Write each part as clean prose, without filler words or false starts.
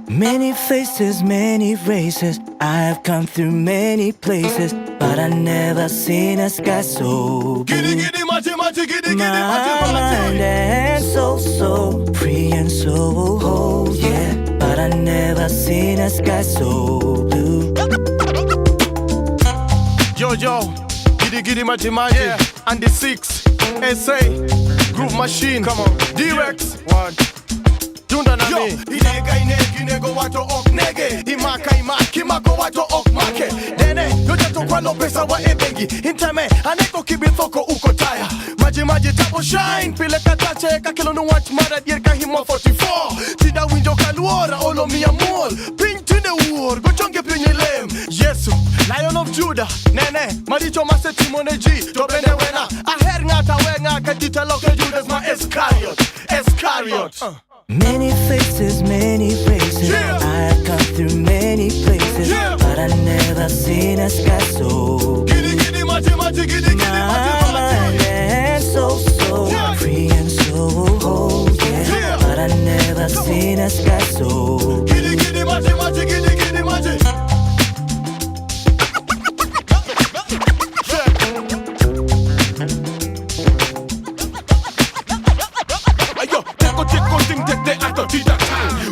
Many faces, many races. I've come through many places, but I never seen a sky so blue. My mind and soul so free and so whole, yeah. But I never seen a sky so blue. Yo, giddy maji, yeah. And the 6 SA Groove Machine, come on, D-Rex, one. Yo, inego wato ok nege Imaka go wato ok make Dene, yojato kwa no pesa wa ebengi Intame, aneko kibithoko uko taya Maji tabo shine Pile katache, kakilo no watch mara Dierka himo 44 Tida winjo kaluora, olo mi amor Ping to the war, go chonge pinye lem Yesu, Lion of Judah Nene, maricho mase timone G Tobene wena, aher ngata wenga Kajita loke Judas ma Iscariot Many faces, many faces, yeah. I've come through many places, yeah. But I never seen a sky so giddy maji, my mind and so yeah. Free and so whole, yeah. But I never seen a sky so giddy maji.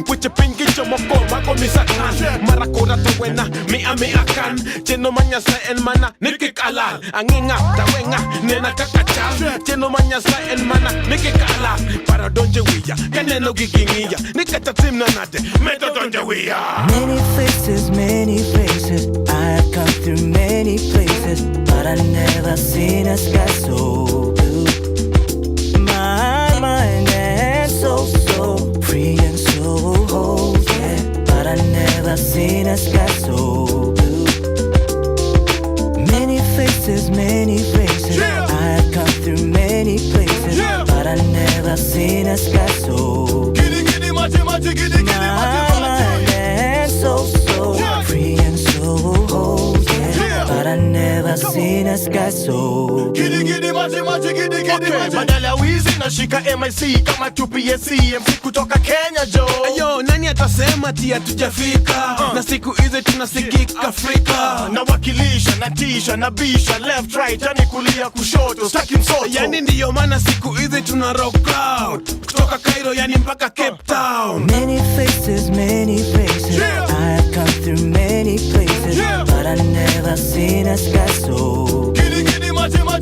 With your pin get your moko, mako misatan. Marakora to wena, me akan. Cheno manya sa en mana, niki kalal. Anginga, tawenga, nena kakachal. Cheno manya sa en mana, niki kalal. Para donje wiya, kaneno gigingiya. Nikata tim nanade, meto donje wiya. Many faces, many faces. I've come through many places, but I never seen a sky so blue. My mind and soul so free and so whole, yeah. But I never seen a sky so blue. Many faces, many faces, yeah. I've come through many places, yeah. But I never seen a sky so giddy maji, my mind and soul so yeah. Free and so whole, yeah. But I never seen a sky so giddy maji. Okay, badala wizi na shika MIC kama 2PSC MC kutoka Kenya jo. Ayo, nani atasema tia tujafika na siku hizi tunasikika Afrika. Nawakilisha, natisha, nabisha left right, yani kulia kushoto, staki msoto. Yani ndiyo maana siku hizi tuna rock out kutoka Cairo yani mpaka Cape Town. Many faces, many faces, yeah. I've come through many places, yeah. But I never seen a sky so giddy maji, my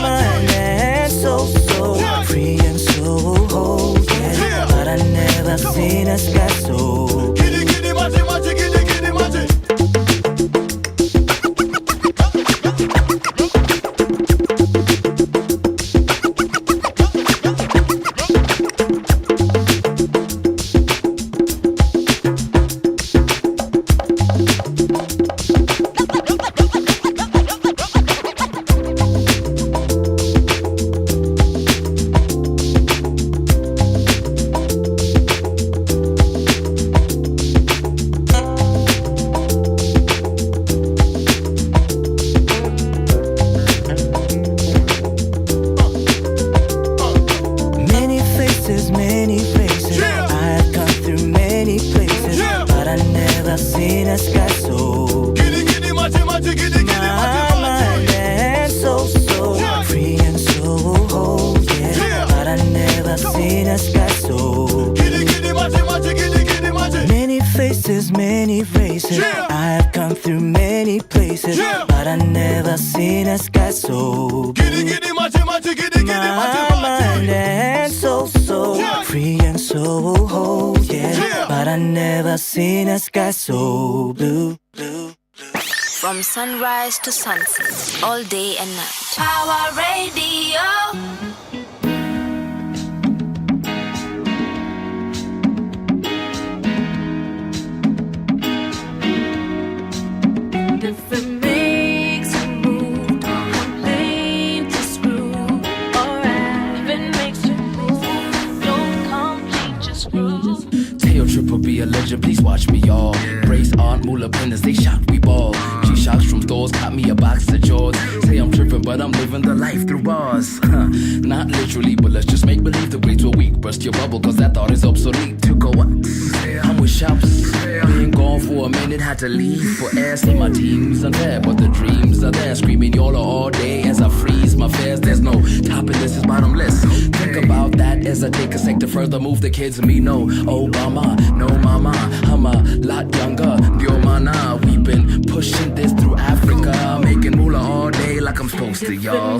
mind and so yeah. Free and so whole, yeah. But I never seen a sky so giddy maji. Many faces, many races, yeah. I've come through many places, yeah. But I never seen a sky so giddy maji, my mind and so yeah. Free and so whole, yeah. But I never seen a sky so blue. From sunrise to sunset, all day and night. Power Radio. If it makes you move, don't complain, just groove. Alright. If it makes you move, don't complain, just groove. Tail trip will be a legend, please watch me, y'all. Brace on, mula benders, they shout, we ball. G-Shocks from stores, caught me a box of Jaws. Say I'm tripping, but I'm living the life through bars. Not literally, but let's just make believe the grades were weak. Burst your bubble, cause that thought is obsolete. To go up, I'm with shops. Being gone for a minute, had to leave for air. Say my team's unfair, but the dreams are there. Screaming YOLO all day as I freeze my fares. There's no topping, this is bottomless. Think about that as I take a sec to further move the kids and me. No Obama, no mama, I'm a lot younger. Yo mana, we've been pushing this through Africa, making moolah all day like I'm supposed to, y'all.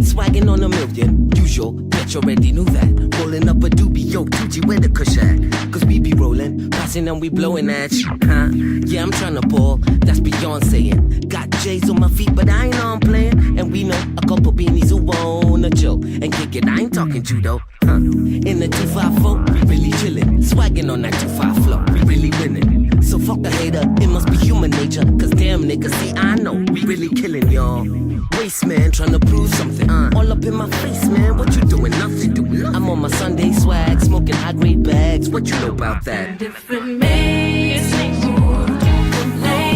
Swagging on a million, usual, bet you already knew that. Rolling up a doobie, yo, 2G, where the kush at? Cause we be rolling, passing and we blowing at you, huh? Yeah, I'm tryna ball, that's Beyonce. Got J's on my feet, but I ain't on playing. And we know a couple beanies who wanna chill and kick it, I ain't talking judo, huh? In the 254, we really chillin'. Swagging on that 25 flow, we really winning. So fuck a hater, it must be human nature. Cause damn niggas, see I know, we really killing y'all. Waste man, tryna prove something. All up in my face, man. What you doing? Nothing. I'm on my Sunday swag, smoking high grade bags. What you know about that? Different makes things alright. Different makes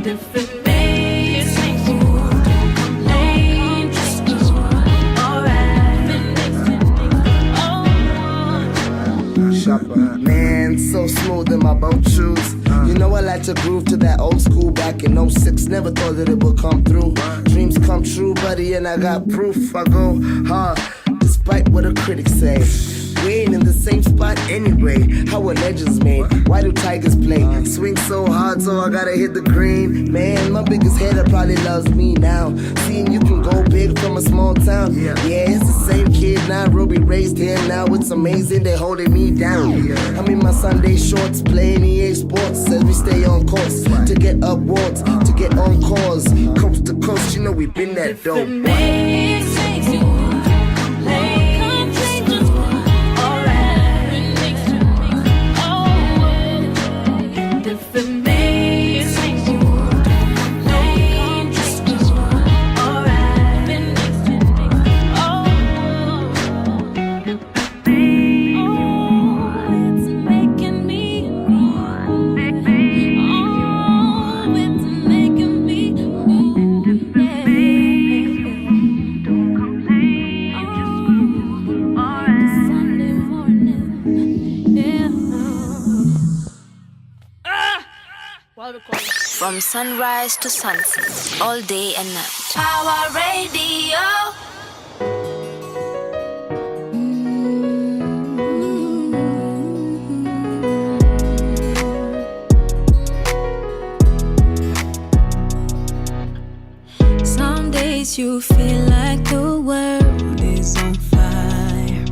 different makes things Shopper, man, so smooth in my boat shoes. You know I like to groove to that old school back in 06. Never thought that it would come through. Dreams come true, buddy, and I got proof. I go hard, despite what the critics say. We ain't in the same spot anyway. How are legends made? Why do tigers play? Swing so hard, so I gotta hit the green. Man, my biggest hater probably loves me now. Seeing you can go big from a small town. Yeah, it's the same kid, Nairobi raised here now. It's amazing, they holding me down. I'm in my Sunday shorts, playing EA Sports as we stay on course to get awards, to get on calls. Coast to coast, you know we been that dope. From sunrise to sunset, all day and night. Power Radio. Some days you feel like the world is on fire.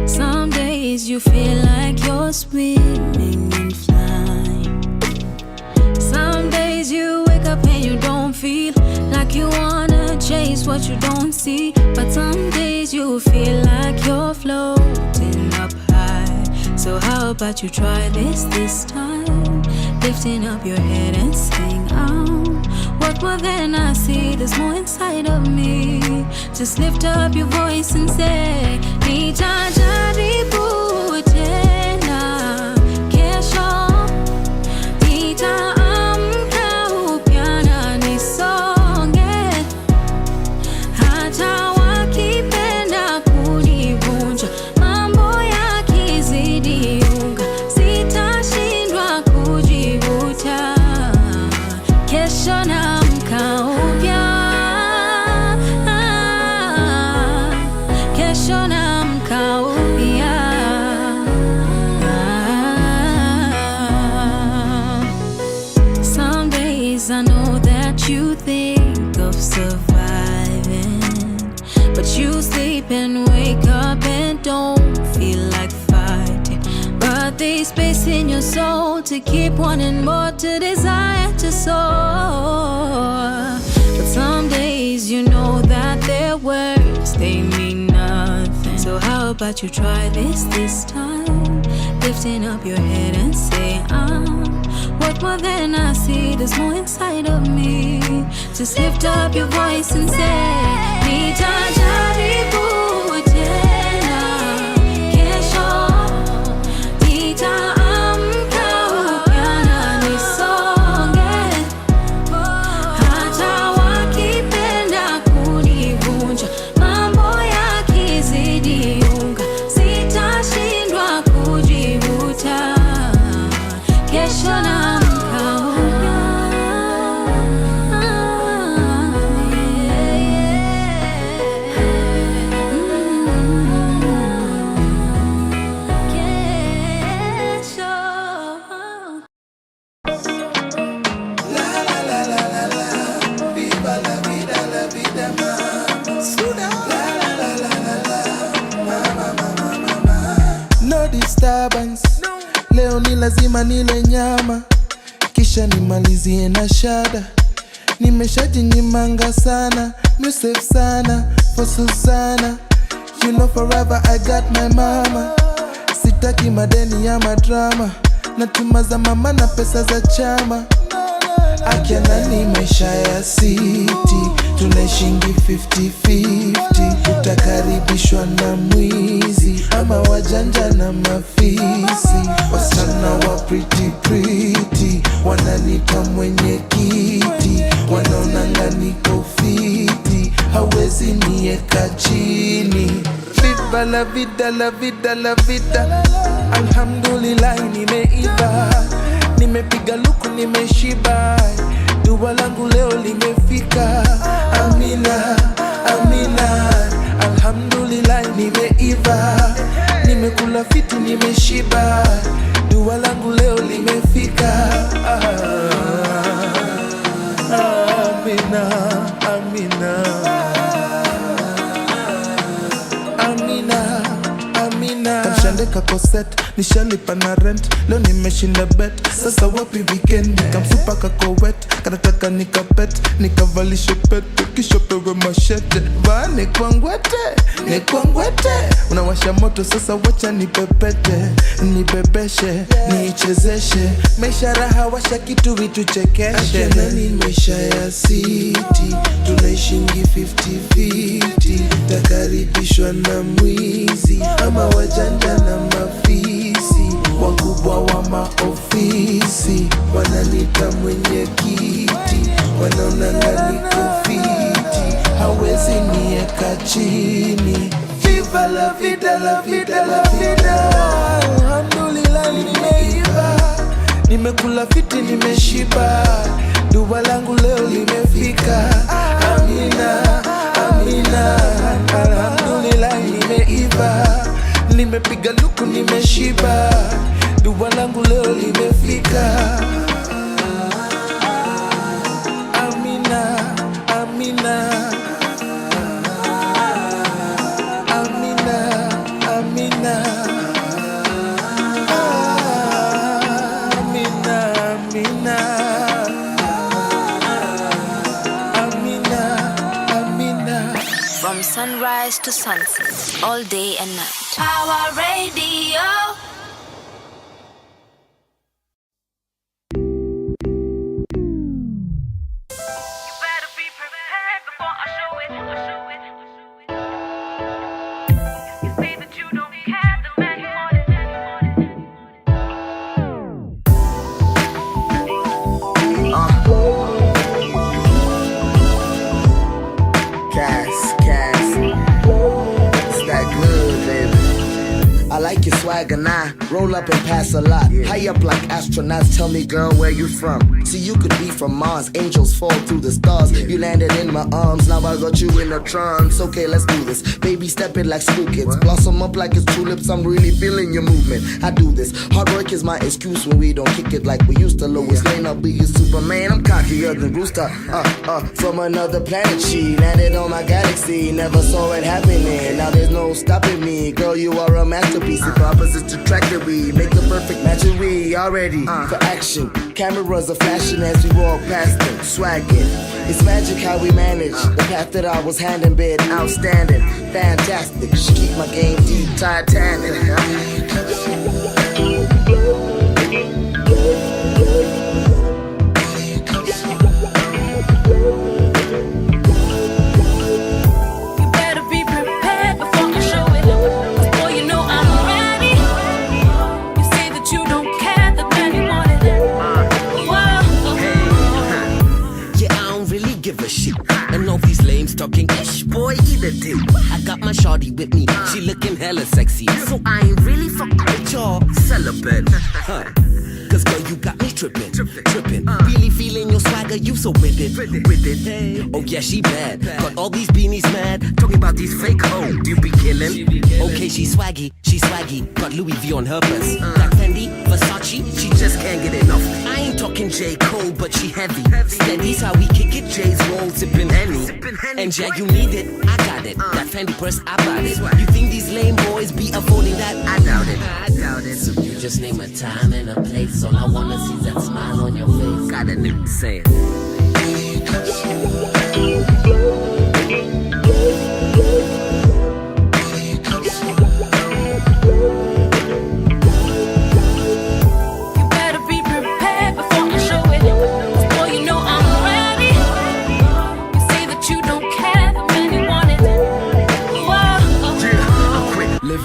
Some days you feel like you're swimming and flying. Some days you wake up and you don't feel like you wanna chase what you don't see. But some days you feel like you're floating up high. So how about you try this time? Lifting up your head and sing out. What more than I see, there's more inside of me. Just lift up your voice and say, nitajaribu tena kesho. Nitaamka upya na nisonge. Hata wakipenda kunivunja, mambo yakizidi unga, sitashindwa kujivuta. Kesho naamka upya. Kesho naamka upya. Some days I know that you think of surviving, but you sleep and wake up and don't feel like fighting. But there's space in your soul to keep wanting more, to desire to soar. But some days you know that their words, they So how about you try this time? Lifting up your head and say, what more than I see, there's more inside of me. Just lift up your voice and say, nitajaribu tena kesho, nitaamka upya na nisonge, hata wakipenda kunivunja, mambo yakizidi unga, sitashindwa kujivuta, kesho na leo ni lazima nile nyama, kisha nimalizie na shada. Nimeshajinyimanga sana, musef sana, for Susanna. You know forever I got my mama. Sitaki madeni ya madrama, natuma za mama na pesa za chama. Akiana ni maisha ya city, tunaishingi 50-50. Utakaribishwa na mwizi ama wajanja na mafisi. Wasichana wa pretty wananipa mwenye kiti, wanaonanga niko fiti, hawezi nieka chini. Viva la vida, la vida, la vida. Alhamdulillah nimeiva, nimepiga luku nimeshiba, dua langu leo limefika. Amina, amina. Alhamdulillah nimeiva, nimekula fiti nimeshiba, dua langu leo limefika. Amina, amina. Amina, amina. Kamshandeka koset, nishalipa na rent, leo nimeshinda bet. Sasa wapi weekend, nikamsupa kakowet, kanataka nikapet, nikavalishe pete, kisha pewe mashete. Vaa nikwangwete, unawasha moto sasa wacha nipepete, nibebeshe, niichezeshe, maisha raha washa kitu vitu chekeshe. Akiana ni maisha ya city, tunaishingi 50-50. Takaribishwa na mwizi ama wajanja na mafisi, wakubwa wa maofisi wananita mwenye kiti, wanaonanga niko fiti, hawezi nieka chini. Viva la vida, la vida, la vida. Alhamdulillah nimeiva, nimekula fiti nimeshiba, dua langu leo limefika. Amina, amina. Alhamdulillah nimeiva, nimepiga luku nimeshiba, dua langu leo limefika. Amina, amina. Amina, amina. Amina, amina. Amina, amina. From sunrise to sunset, all day and night. Pawa Radio. Swag and I roll up and pass a lot. High up like astronauts, tell me girl where you from. See you could be from Mars, angels fall through the stars. You landed in my arms, now I got you in a trance. Okay, let's do this, baby step it like school kids. Blossom up like it's tulips, I'm really feeling your movement. I do this, hard work is my excuse when we don't kick it like we used to. Lois Lane, I'll be your Superman, I'm cockier than Rooster. From another planet, she landed on my galaxy. Never saw it happening, now there's no stopping me. Girl, you are a masterpiece, if opposite it's the track that we make the perfect match and we are ready for action. Cameras are flashing as we walk past them, swagging. It's magic how we manage the path that I was handing, bit outstanding, fantastic. She keep my game deep, Titanic. And all these lames talking ish, boy, eat a dick. I got my shawty with me, she looking hella sexy. So I ain't really fucking with y'all, celibate. Cause girl, you got me tripping. Really feeling your swagger, you so with it. Oh yeah, she bad. Got all these beanies mad, talking about these fake hoes. You be killing. Okay, she swaggy. Got Louis V on her best. That Fendi, Versace, she just can't get enough. I ain't talking J. Cole, but she heavy. Steady's how we kick it, J's roll, sipping Henny. And yeah, you need it, I got it. That Fendi purse, I bought it. You think these lame boys be affording that? I doubt it. So you just name a time and a place. All I wanna see is that smile on your face. Got a nigga saying.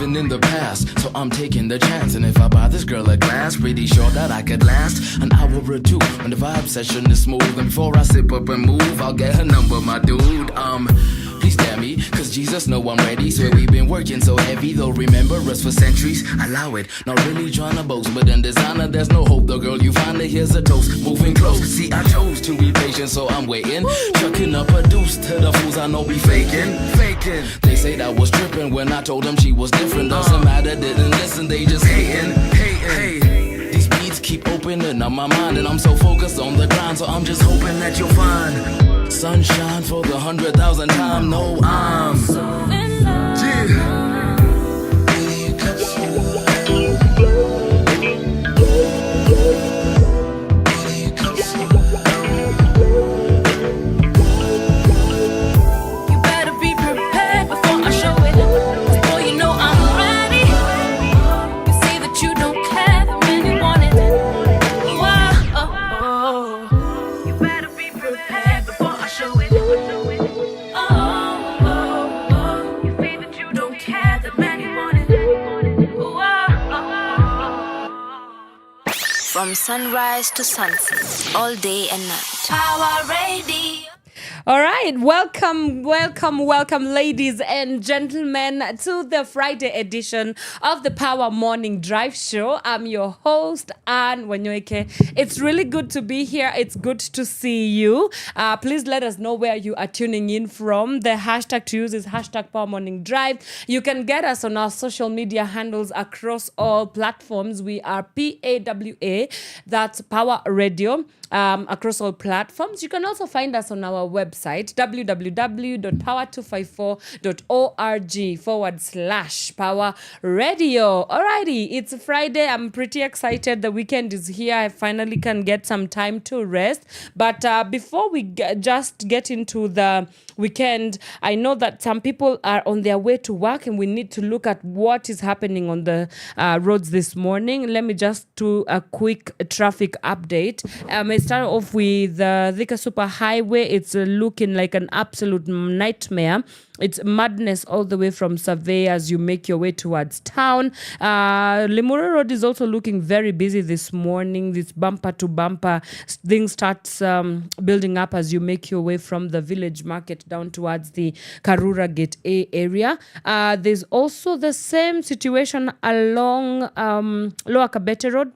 In the past, so I'm taking the chance. And if I buy this girl a glass, pretty sure that I could last an hour or two when the vibe session is smooth. And before I sip up and move, I'll get her number, my dude. Please dare me, cause Jesus know I'm ready. Swear we've been working so heavy, they'll remember us for centuries. Allow it, not really trying to boast, but in designer there's no hope. The girl you find it, here's a toast. Moving close, see I chose to be patient, so I'm waiting. Chucking up a deuce to the fools I know be faking. They say that was tripping when I told them she was different. Doesn't matter, didn't listen, they just hating. These beats keep opening up my mind, and I'm so focused on the grind, so I'm just hoping that you'll find sunshine for the 100,000th time. No, I'm so in love. From sunrise to sunset, all day and night. Power Radio. All right, welcome, ladies and gentlemen, to the Friday edition of the Power Morning Drive Show. I'm your host, Anne Wanyoike. It's really good to be here. It's good to see you. Please let us know where you are tuning in from. The hashtag to use is hashtag Power Morning Drive. You can get us on our social media handles across all platforms. We are PAWA, that's Power Radio. Across all platforms. You can also find us on our website, www.power254.org/Power Radio. Alrighty, it's Friday. I'm pretty excited. The weekend is here. I finally can get some time to rest. But before we just get into the weekend, I know that some people are on their way to work and we need to look at what is happening on the roads this morning. Let me just do a quick traffic update. I start off with the Thika Super Highway. It's looking like an absolute nightmare. It's madness all the way from Survey as you make your way towards town. Limuru Road is also looking very busy this morning. This bumper to bumper thing starts building up as you make your way from the village market down towards the Karura Gate A area. There's also the same situation along Lower Kabete Road.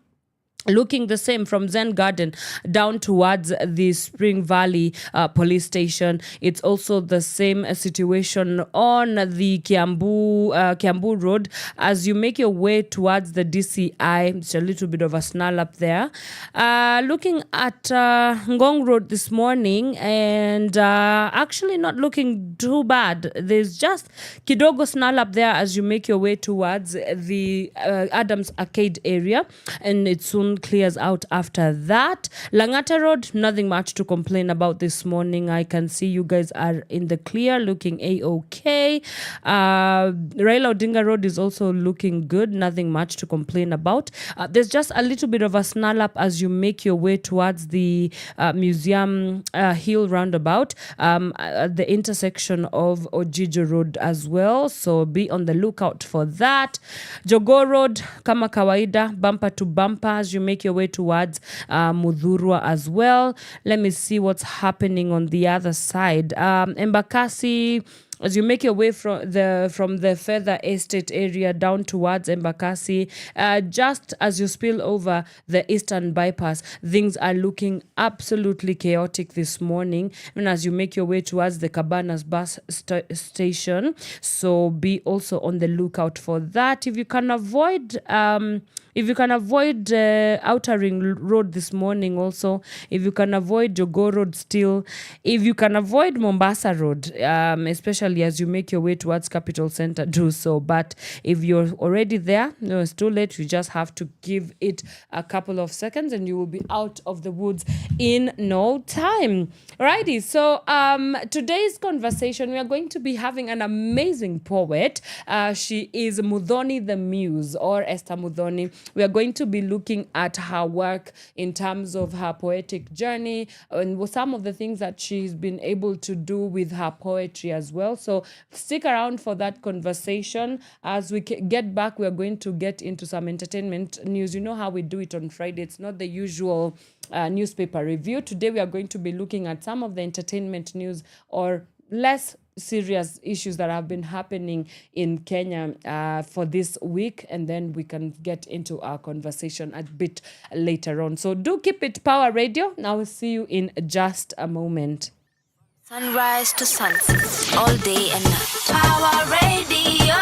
looking the same from Zen Garden down towards the Spring Valley police station. It's also the same situation on the Kiambu Road. As you make your way towards the DCI, it's a little bit of a snarl up there. Looking at Ngong Road this morning, and actually not looking too bad. There's just kidogo snarl up there as you make your way towards the Adams Arcade area, and it soon clears out after that. Langata Road, nothing much to complain about this morning. I can see you guys are in the clear, looking A-okay. Raila Odinga Road is also looking good, nothing much to complain about. There's just a little bit of a snarl up as you make your way towards the Museum Hill roundabout, at the intersection of Ojijo Road as well, so be on the lookout for that. Jogoo Road, kama kawaida, bumper to bumper as you make your way towards Muthurwa as well. Let me see what's happening on the other side. Embakasi, as you make your way from the Feather Estate area down towards Embakasi, just as you spill over the Eastern Bypass, things are looking absolutely chaotic this morning. And as you make your way towards the Cabanas bus station, so be also on the lookout for that. If you can avoid Outer Ring Road this morning also, if you can avoid Jogoo Road still, if you can avoid Mombasa Road, especially as you make your way towards Capital Center, do so. But if you're already there, no, it's too late. You just have to give it a couple of seconds and you will be out of the woods in no time. Alrighty, so today's conversation, we are going to be having an amazing poet. She is Muthoni the Muse, or Esther Muthoni. We are going to be looking at her work in terms of her poetic journey and some of the things that she's been able to do with her poetry as well. So stick around for that conversation. As we get back, we are going to get into some entertainment news. You know how we do it on Friday. It's not the usual newspaper review. Today we are going to be looking at some of the entertainment news or less serious issues that have been happening in Kenya for this week, and then we can get into our conversation a bit later on. So do keep it Power Radio. Now we'll see you in just a moment. Sunrise to sunset, all day and night. Power Radio.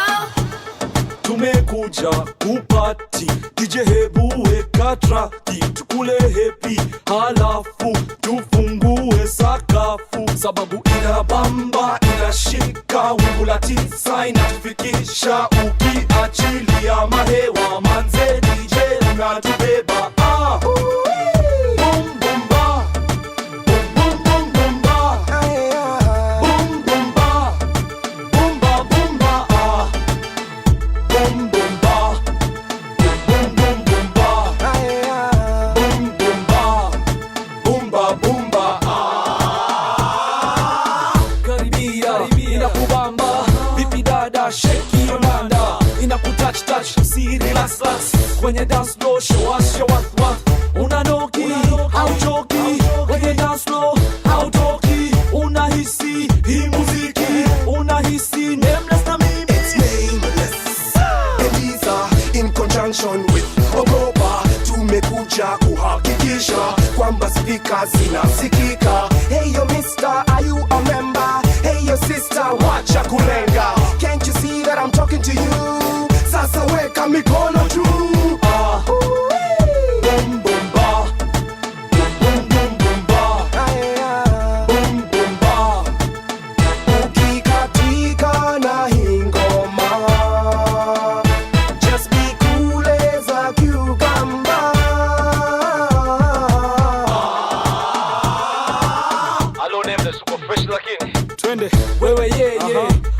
Tumekuja kupati DJ hebu weka traki, tukule happy halafu tufungue sakafu, sababu inabamba inashika, wingu la tisa inatufikisha, ukiachilia mahewa manze DJ unatubeba. Kwenye dance floor, show us your what unanoki, hauchoki. Kwenye dance floor, hautoki. Unahisi hii muziki, unahisi nameless na mimi. It's nameless, Eliza in conjunction with Ogopa. Tumekuja kuhakikisha kwamba speakers zinasikika. Hey yo mister, are you a member? Hey yo sister, wacha kulenga. Can't you see that I'm talking to you? Sasa weka mikono juu. Boom boom ba, boom boom boom ba, boom boom ba. Ukikatika na hii ngoma, just be cool as a cucumber. Hello nameless, uko fresh lakini Twende wewe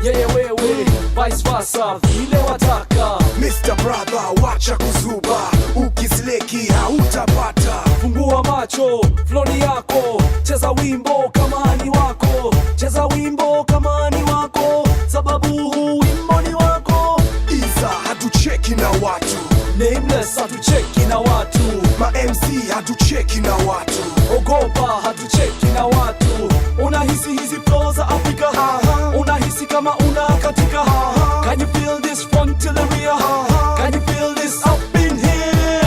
yeye wewe vice versa vile wataka. Mr. Brother, wacha kuzuba, ukisleki hautapata. Fungua macho, floni yako, cheza wimbo kama ni wako, cheza wimbo kama ni wako, sababu huu wimbo ni wako. Iza hatucheki na watu, nameless hatucheki na watu, ma MC hatucheki na watu, Ogopa hatucheki na watu. Unahisi hizi flow za Afrika, unahisi kama unakatika. Can you feel this front till the rear? Can you feel this up in here?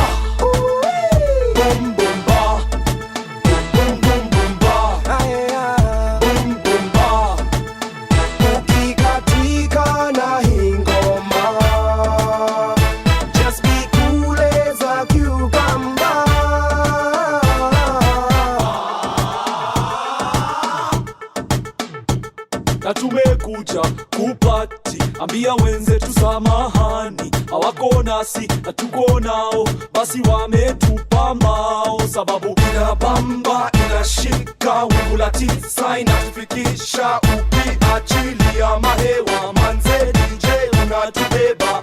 na tumekuja kupati. Ambia wenzetu samahani, hawako nasi na tuko nao, basi wametupa mbao. Sababu inabamba inashika, wingu la tisa inatufikisha, ukiachilia mahewa manze DJ unatubeba.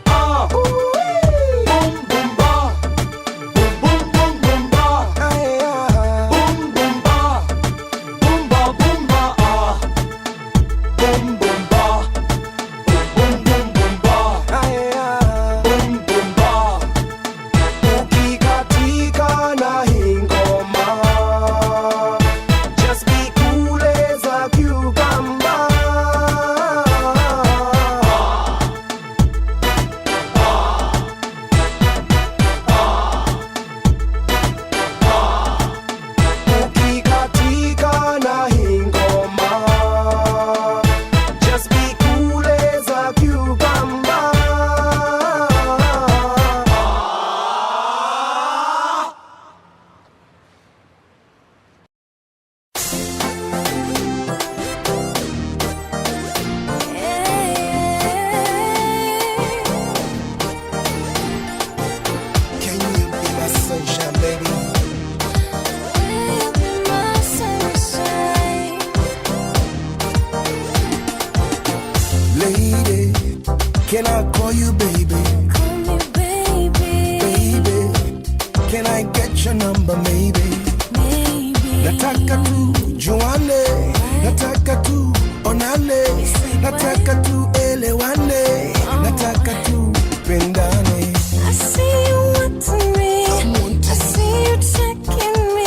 Can I call you baby? Call me baby. Baby, can I get your number maybe? Maybe. Nataka tu juane, nataka tu onane, nataka tu elewane, nataka tu pendane. I see you wanting me, I see you checking me,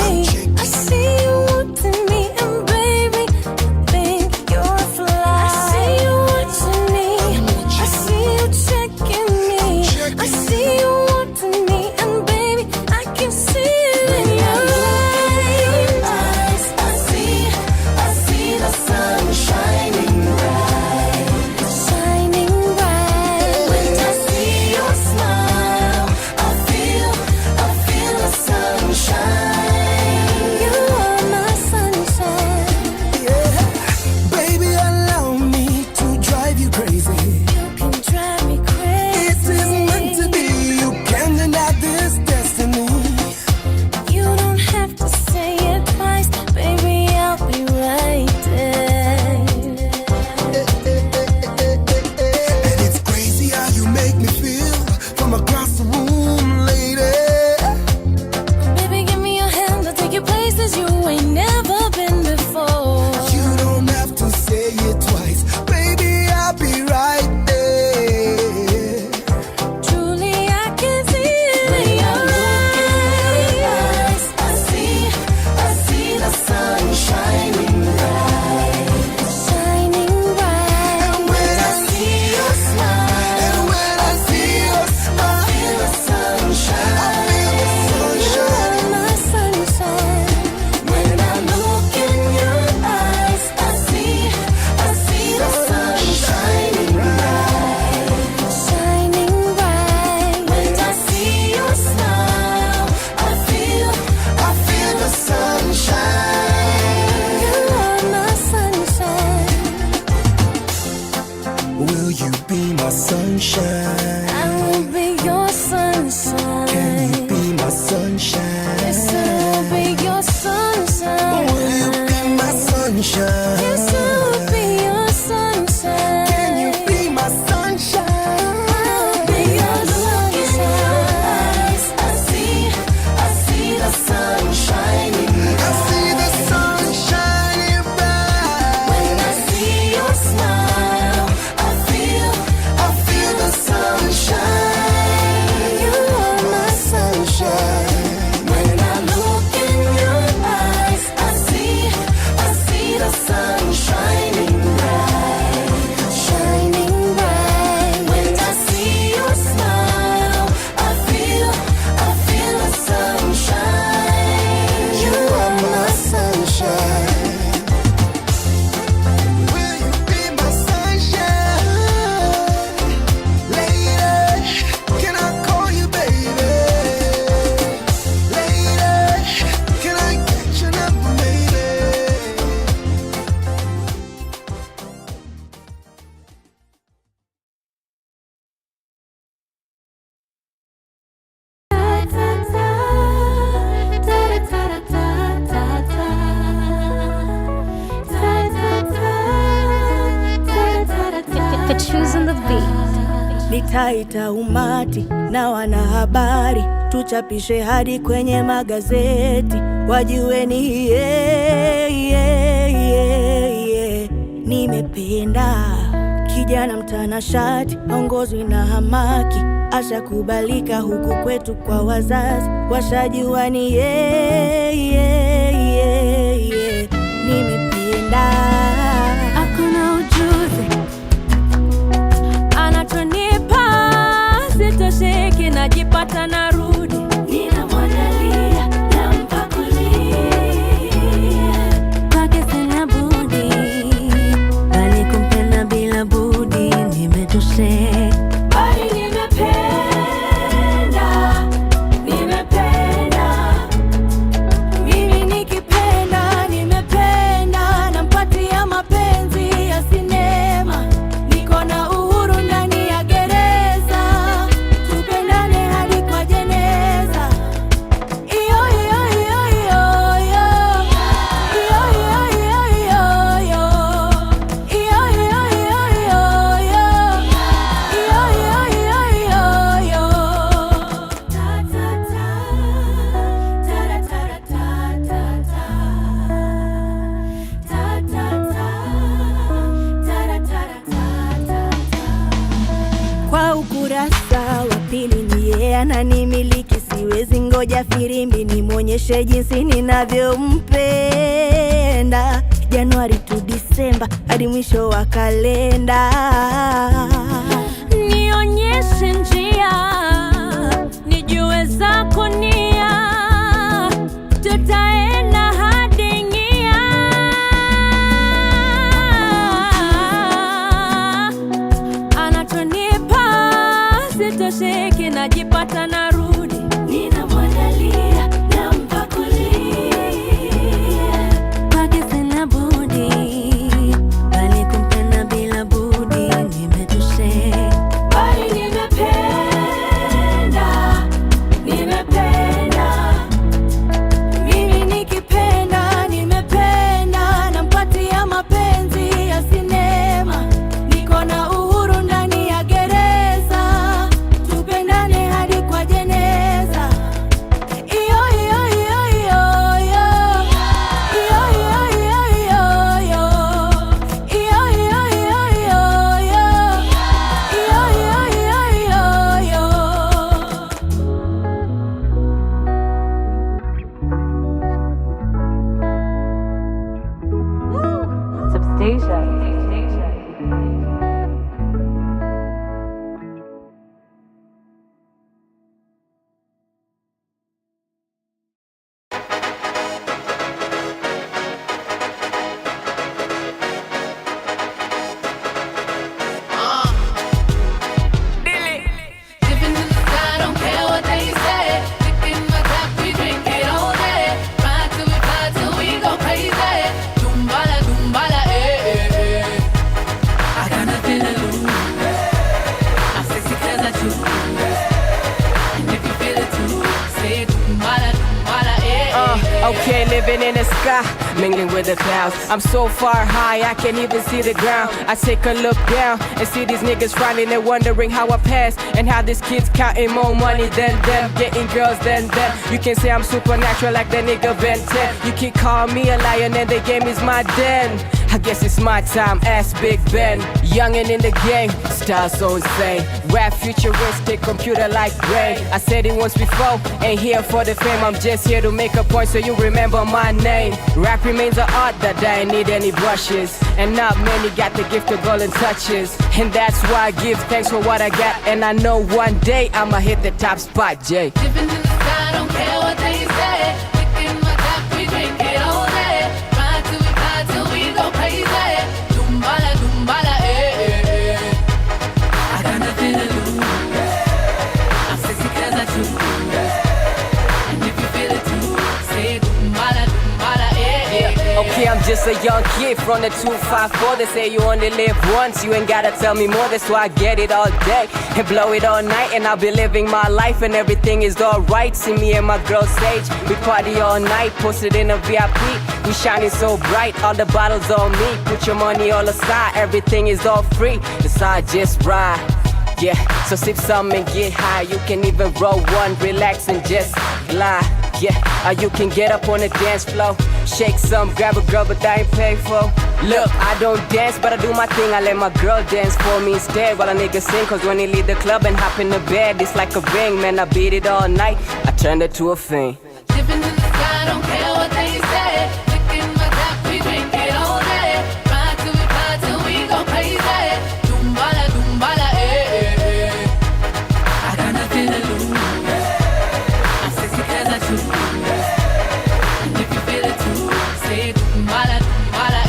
I see you wanting me, and baby, I think you're fly. I see you watching me, I see you checking me, I see you wanting me, and baby, I can see it in your eyes. I see the sun shining bright, shining bright. When I see your smile, I feel the sunshine. You are my sunshine. Yeah, baby, allow me to drive you crazy. You can drive me crazy. It is meant to be, you can't deny this destiny. You don't have to say it twice, baby, I'll be right there. And it's crazy how you make me feel from across the room, lady. Baby, give me your hand, I'll take you places you ain't never been before. You don't have to say it twice, baby, I'll be right there. Truly, I can see it in your eyes. I see the sun shining bright, shining bright. And when I see your smile, And when I see your smile, I feel the sunshine. You are my sunshine. When I look in your eyes, I see the sun shining bright, shining bright. When I see your smile, I feel the sunshine. You are my sunshine. will you be my sunshine? I will be your sunshine. Can you be my sunshine? Yes, I will be your sunshine. Will you be my sunshine? Yes, I will be your sunshine. Can you be my sunshine? I'll be your sunshine. I see the sun shining I see the sun shining bright. When I see your smile, I feel the sunshine. You are my sunshine. When I look in your eyes, I see the sun on the beat. Nitaita umati na wanahabari, tuchapishe hadi kwenye magazeti, wajue ni nimependa kijana mtanashati, ongozwi na hamaki, ashakubalika huku kwetu kwa wazazi, washajua ni nimependa. Hakuna ujuzi anatonipa, sitosheki, najipata narudi, ninamwandalia nampakulia, kwake sina budi, bali kumpenda bila budi, nimetosheka. Bali nimependa, mimi nikipenda, nimependa, nampatia mapenzi ya sinema, niko na uhuru ndani ya gereza, tupendane hadi kwa jeneza. Iyo iyo iyo iyo iyo iyo iyo iyo iyo iyo iyo kwa ukurasa wa pili ni yeye ananimiliki, siwezi ngoja firimbi nimwonyeshe jinsi ninavyompenda, Januari to Disemba hadi mwisho wa kalenda, nionyeshe njia, nijue zako nia, tutaenda hadi ngia. Anatonipa, sitosheki, najipata narudi, ninamwandalia nampakulia, kwake sina budi, bali kumpenda bila budi, nimetosheka. Bali nimependa, mimi nikipenda, nimependa, nampatia mapenzi ya sinema, niko na uhuru ndani ya gereza, tupendane hadi kwa jeneza. Iyo iyo iyo iyo iyo iyo iyo iyo iyo iyo iyo iyo iyo. Substation. Dipping in the sky, don't care what they say. Licking my tap, we drink it all day. Ride till we go crazy. Dumbala, dumbala, eh, eh, eh. I got nothing to lose. I'm sexy 'cause I choose. And if you feel it too, say dumbala, dumbala, eh, eh. Okay, living in the sky, mingling with the clouds. I'm so far high, I can't even see the ground. I take a look down and see these niggas frowning and wondering how I pass, and how these kids counting more money than them, getting girls than them. You can say I'm supernatural like the nigga Ben 10. You can call me a lion and the game is my den. I guess it's my time, ask Big Ben. Youngin' in the game, style so insane. Rap futuristic, computer like brain. I said it once before, ain't here for the fame. I'm just here to make a point so you remember my name. Rap remains an art that I ain't need any brushes, and not many got the gift of golden touches. And that's why I give thanks for what I got, and I know one day I'ma hit the top spot, Jay. Dipping in the sky, don't care what they say. Licking my tap, we drink it all day. Ride till we go crazy. Dumbala, dumbala, eh, eh, eh. I got nothing to lose. I'm sexy 'cause I choose. And if you feel it too, say dumbala, dumbala, eh, eh, eh. Okay, I'm just Just a young kid from the 254. They say you only live once. You ain't gotta tell me more. That's why I get it all day and blow it all night. And I'll be living my life and everything is alright. See me and my girl Sage. We party all night. Posted in a VIP. We shining so bright. All the bottles on me. Put your money all aside. Everything is all free. That's how I just ride. Yeah, so sip some and get high. You can even roll one, relax and just glide. Yeah, or you can get up on the dance floor. Shake some, grab a girl, but I ain't pay for. Look, I don't dance, but I do my thing. I let my girl dance for me instead while a nigga sing. Cause when he leave the club and hop in the bed, it's like a ring. Man, I beat it all night. I turned it to a fiend. Dipping in the sky, don't care what they say. Look in my tap, we drink it all day. Ride till we go crazy. Dumbala, dumbala, I got nothing to lose. I'm sexy cause I choose. And if you feel it too, say dumbala, dumbala,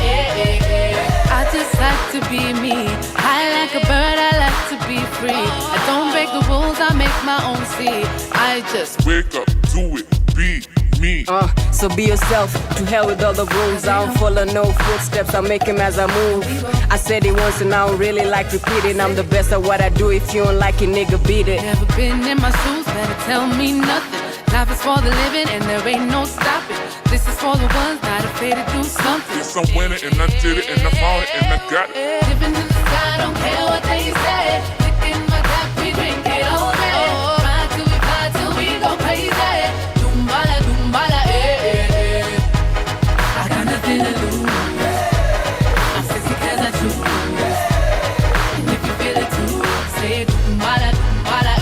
I just like to be me. I like a bird, I like to be free. I don't break the rules, I make my own sea. I just wake up, do it, be me. So be yourself, to hell with all the rules. I don't follow no footsteps, I make them as I move. I said it once and I don't really like repeating. I'm the best at what I do, if you don't like it, nigga, beat it. Never been in my shoes, better tell me nothing. Life is for the living and there ain't no stopping. This is for the ones not afraid to do something. Yes, I'm winning and I did it and I found it and I got it. Living in the sky, don't care what they say. Look in my tap, we drink it all day. Ride till we fly till we go crazy. Dumbala, dumbala, I got nothing to lose. I'm sexy cause I choose. And if you feel it too, say dumbala, dumbala,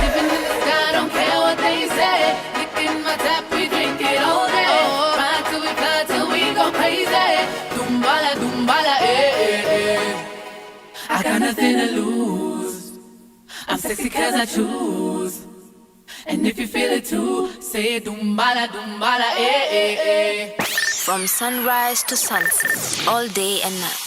Living in the sky, don't care what they say. Look in my tap, we drink it all day. Ride till we fly till we go crazy. Dumbala, dumbala, I got nothing to lose. I'm sexy cause I choose. And if you feel it too, say dumbala, dumbala, From sunrise to sunset, all day and night.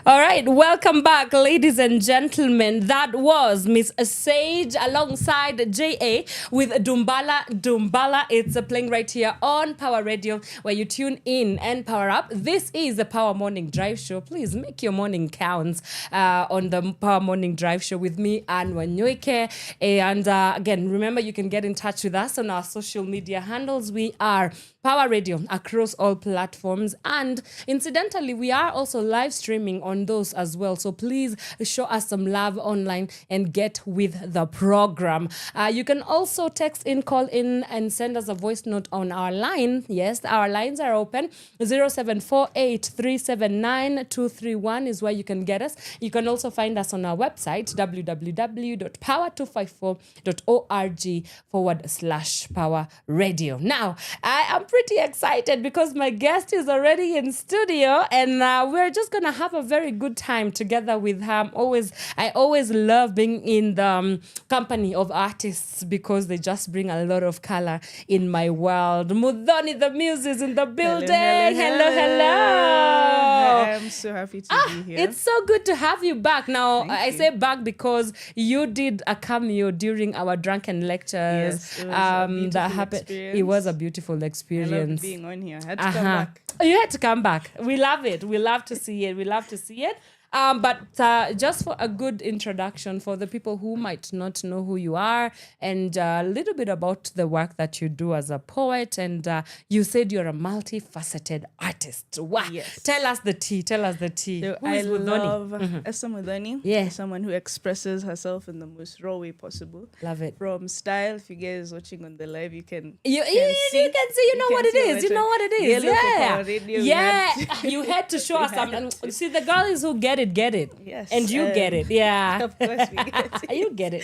All right, welcome back, ladies and gentlemen. That was Miss Sage alongside J.A. with Dumbala Dumbala. It's playing right here on Power Radio, where you tune in and power up. This is the Power Morning Drive Show. Please make your morning counts on the Power Morning Drive Show with me and Wanyoike. And again, remember, you can get in touch with us on our social media handles. We are Power Radio across all platforms. And incidentally, we are also live streaming on those as well. So please show us some love online and get with the program. You can also text in, call in, and send us a voice note on our line. Yes, our lines are open. 0748379231 is where you can get us. You can also find us on our website, www.power254.org/Power Radio. Now, I am pretty excited because my guest is already in studio, and we're just gonna have a very good time together with her. I always love being in the company of artists because they just bring a lot of color in my world. Muthoni, the muse, is in the building. Hello. I'm so happy to be here. It's so good to have you back. Now, I say back because you did a cameo during our drunken lectures. Yes, it was a beautiful experience. It was a beautiful experience. I loved being on here. I had to come back. You had to come back. We love it. We love to see it. But just for a good introduction for the people who might not know who you are, and a little bit about the work that you do as a poet, and you said you're a multifaceted artist. Wow. Yes. Tell us the tea. So I love Esther Muthoni. Yeah. Someone who expresses herself in the most raw way possible. Love it. From style, if you guys watching on the live, you can see. You know what it is. Yeah. You had to show us something. See, the girl is who get it. Yes. And you get it. Yeah. Of course we get it. You get it.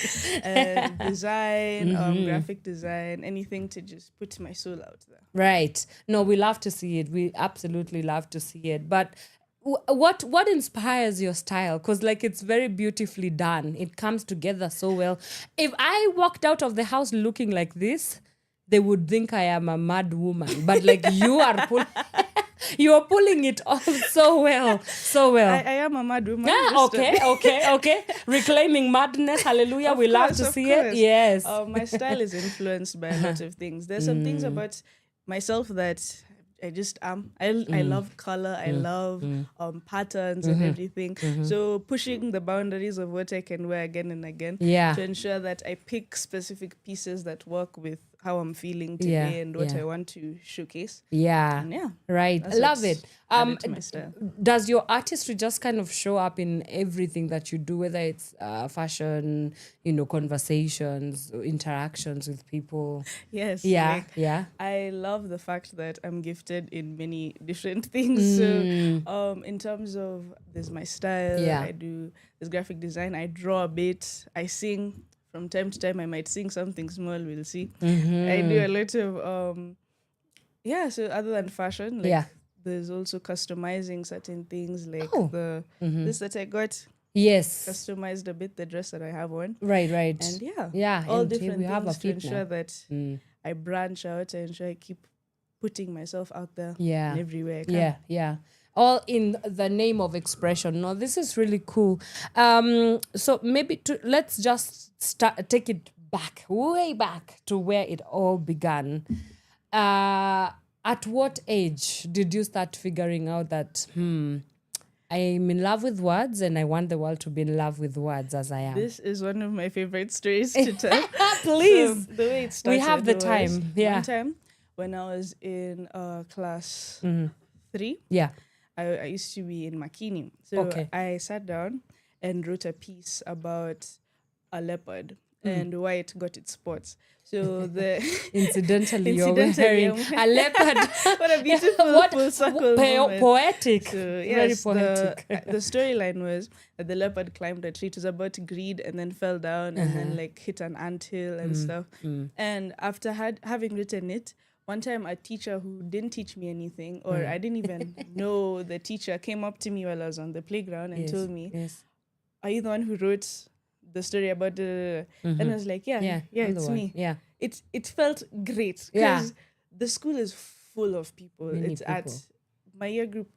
Design, graphic design, anything to just put my soul out there. Right. No, we love to see it. We absolutely love to see it. But what inspires your style? Because it's very beautifully done. It comes together so well. If I walked out of the house looking like this, they would think I am a mad woman. But you are you are pulling it off so well. I am a mad woman. Okay. Reclaiming madness. Hallelujah. We love to see it. Yes. My style is influenced by a lot of things. There's some things about myself that just am. I love color. I love patterns and everything. So pushing the boundaries of what I can wear again and again to ensure that I pick specific pieces that work with how I'm feeling today and what I want to showcase. And Right. I love it. To my style. Does your artistry just kind of show up in everything that you do, whether it's fashion, conversations, interactions with people? Yes. Yeah. I love the fact that I'm gifted in many different things. So in terms of there's my style, I do this graphic design, I draw a bit, I sing. From time to time, I might sing something small, we'll see. I do a lot of, so other than fashion, there's also customizing certain things, like this that I got. Yes. Customized a bit the dress that I have on. Right. And all different things to ensure that I branch out and ensure I keep putting myself out there in everywhere I can. Yeah. All in the name of expression. No, this is really cool. So maybe let's just take it way back to where it all began. At what age did you start figuring out that, I'm in love with words and I want the world to be in love with words as I am? This is one of my favorite stories to tell. Please. So the way it started, we have the time. One time when I was in class 3, I used to be in Makini. So I sat down and wrote a piece about a leopard and why it got its spots. So the incidentally you're wearing a leopard. What a beautiful full circle moment. Poetic. So, very poetic. The storyline was that the leopard climbed a tree. It was about to greed and then fell down and then hit an anthill and stuff. And after having written it, one time a teacher who didn't teach me anything, or I didn't even know the teacher, came up to me while I was on the playground and told me, are you the one who wrote the story about the... And I was like, yeah, it's me. Yeah. It felt great because the school is full of people. My year group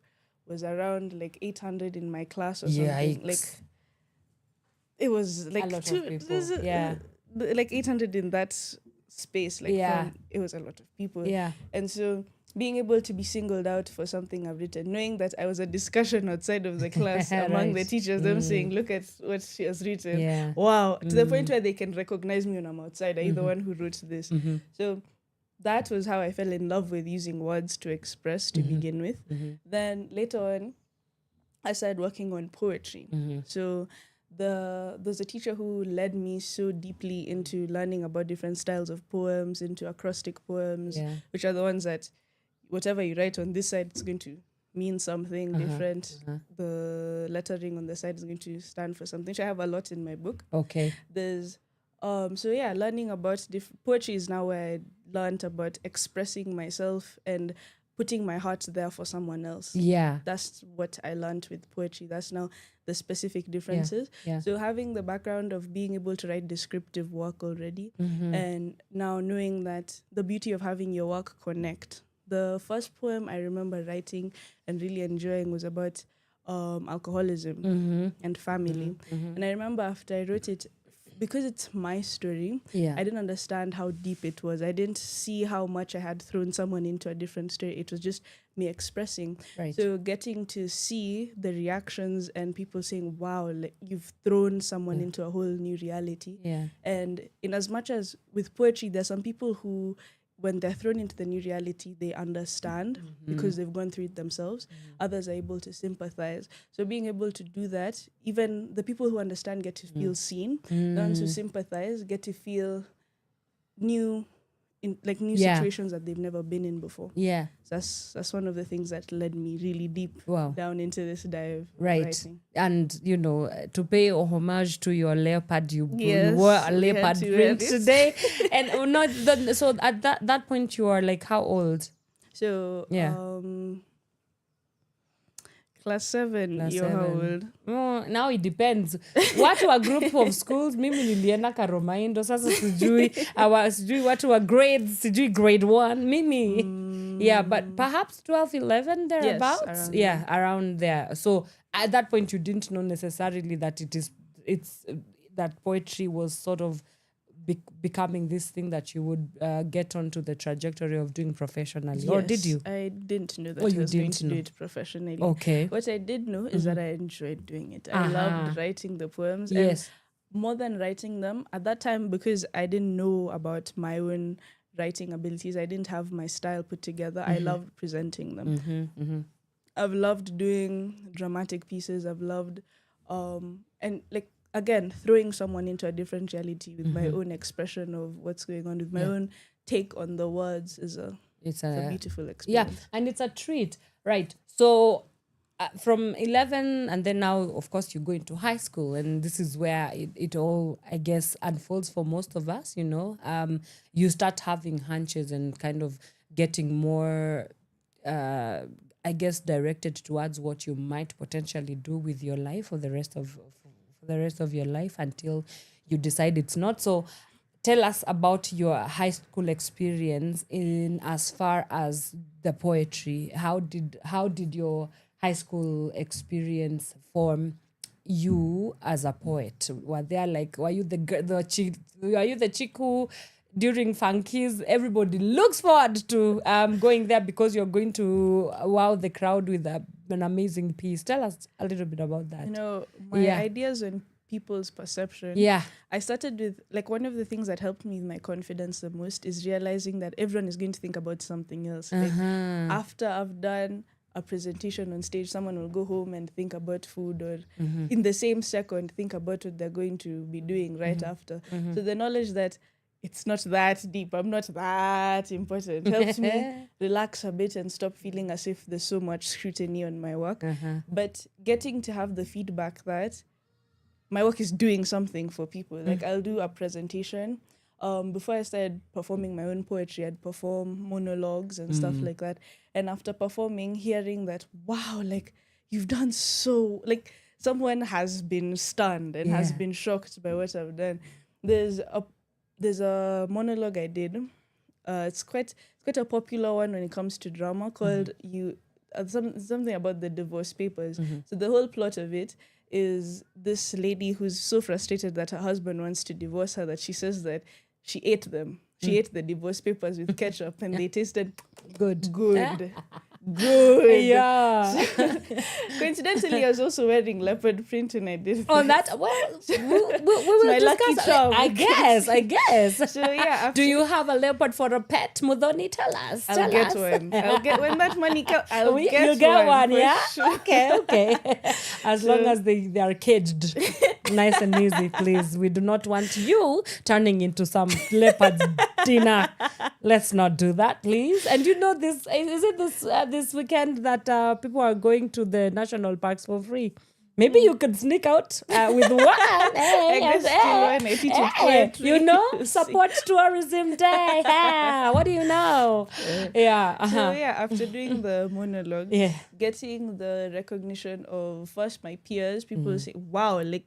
was around like 800 in my class or something. Yikes. Like it was like a lot of people. Like 800 in that space. It was a lot of people. And so being able to be singled out for something I've written, knowing that I was a discussion outside of the class among the teachers, them saying, look at what she has written. Wow. To the point where they can recognize me when I'm outside. Are you the one who wrote this? So that was how I fell in love with using words to express to begin with. Then later on, I started working on poetry. So there's a teacher who led me so deeply into learning about different styles of poems, into acrostic poems, which are the ones that whatever you write on this side, it's going to mean something different. The lettering on the side is going to stand for something. So I have a lot in my book. There's learning about poetry is now where I learned about expressing myself and putting my heart there for someone else. That's what I learned with poetry. That's now the specific differences. So having the background of being able to write descriptive work already, and now knowing that the beauty of having your work connect. The first poem I remember writing and really enjoying was about alcoholism and family. And I remember after I wrote it, because it's my story, I didn't understand how deep it was. I didn't see how much I had thrown someone into a different story. It was just me expressing. So getting to see the reactions and people saying, wow, like, you've thrown someone into a whole new reality. And in as much as with poetry, there's some people who, when they're thrown into the new reality, they understand because they've gone through it themselves. Others are able to sympathize. So being able to do that, even the people who understand get to feel seen. The ones who sympathize get to feel new situations that they've never been in before. So that's one of the things that led me really deep down into this dive. Writing. And to pay homage to your leopard, you wore a leopard print today. And so at that point you are like how old? So class 7, you're how old? Oh, now it depends. Watu wa group of schools, mimi nilienda Karomaindo, sasa sijui watu wa grades, sijui grade 1, mimi. Yeah, but perhaps 12, 11 thereabouts. Yes, around there. So at that point you didn't know necessarily that it's that poetry was sort of becoming this thing that you would get onto the trajectory of doing professionally? Or did you? I didn't know that Oh, I you was going didn't to know. do it professionally. Okay. What I did know is that I enjoyed doing it. I loved writing the poems. Yes. And more than writing them, at that time, because I didn't know about my own writing abilities, I didn't have my style put together. I loved presenting them. I've loved doing dramatic pieces. I've loved, and like, again, throwing someone into a different reality with my own expression of what's going on, with my own take on the words is it's a beautiful experience. Yeah, and it's a treat, right? So from 11 and then now, of course, you go into high school, and this is where it all, I guess, unfolds for most of us, you know. You start having hunches and kind of getting more, I guess, directed towards what you might potentially do with your life for the rest of your life until you decide it's not. So tell us about your high school experience in as far as the poetry. How did your high school experience form you as a poet? Were you the chick who during funkies everybody looks forward to going there because you're going to wow the crowd with an amazing piece? Tell us a little bit about that. You know, my ideas on people's perception. Yeah. I started with, like, one of the things that helped me with my confidence the most is realizing that everyone is going to think about something else. Like, after I've done a presentation on stage, someone will go home and think about food, or in the same second think about what they're going to be doing right after. So the knowledge that it's not that deep, I'm not that important, helps me relax a bit and stop feeling as if there's so much scrutiny on my work. But getting to have the feedback that my work is doing something for people. Like, I'll do a presentation. Before I started performing my own poetry, I'd perform monologues and stuff like that. And after performing, hearing that, wow, like, you've done so, like, someone has been stunned and has been shocked by what I've done. There's a monologue I did. It's quite a popular one when it comes to drama, called something about the divorce papers. So the whole plot of it is this lady who's so frustrated that her husband wants to divorce her that she says that she ate them. She ate the divorce papers with ketchup and they tasted good. Yeah. Coincidentally, I was also wearing leopard print when I did Oh, that. that, well, we will my lucky discuss. charm. I guess. So yeah. Do you have a leopard for a pet, Muthoni? Tell us. I'll get one. I'll get, when that money comes, I'll You'll get one, yeah? sure. Okay. As long as they are caged. Nice and easy, please. We do not want you turning into some leopard's dinner. Let's not do that, please. And you know, this is it this weekend that people are going to the national parks for free. Maybe you could sneak out with one. You know, support tourism day. What do you know? Yeah. So yeah, after doing the monologue, getting the recognition of first my peers, people say, wow, like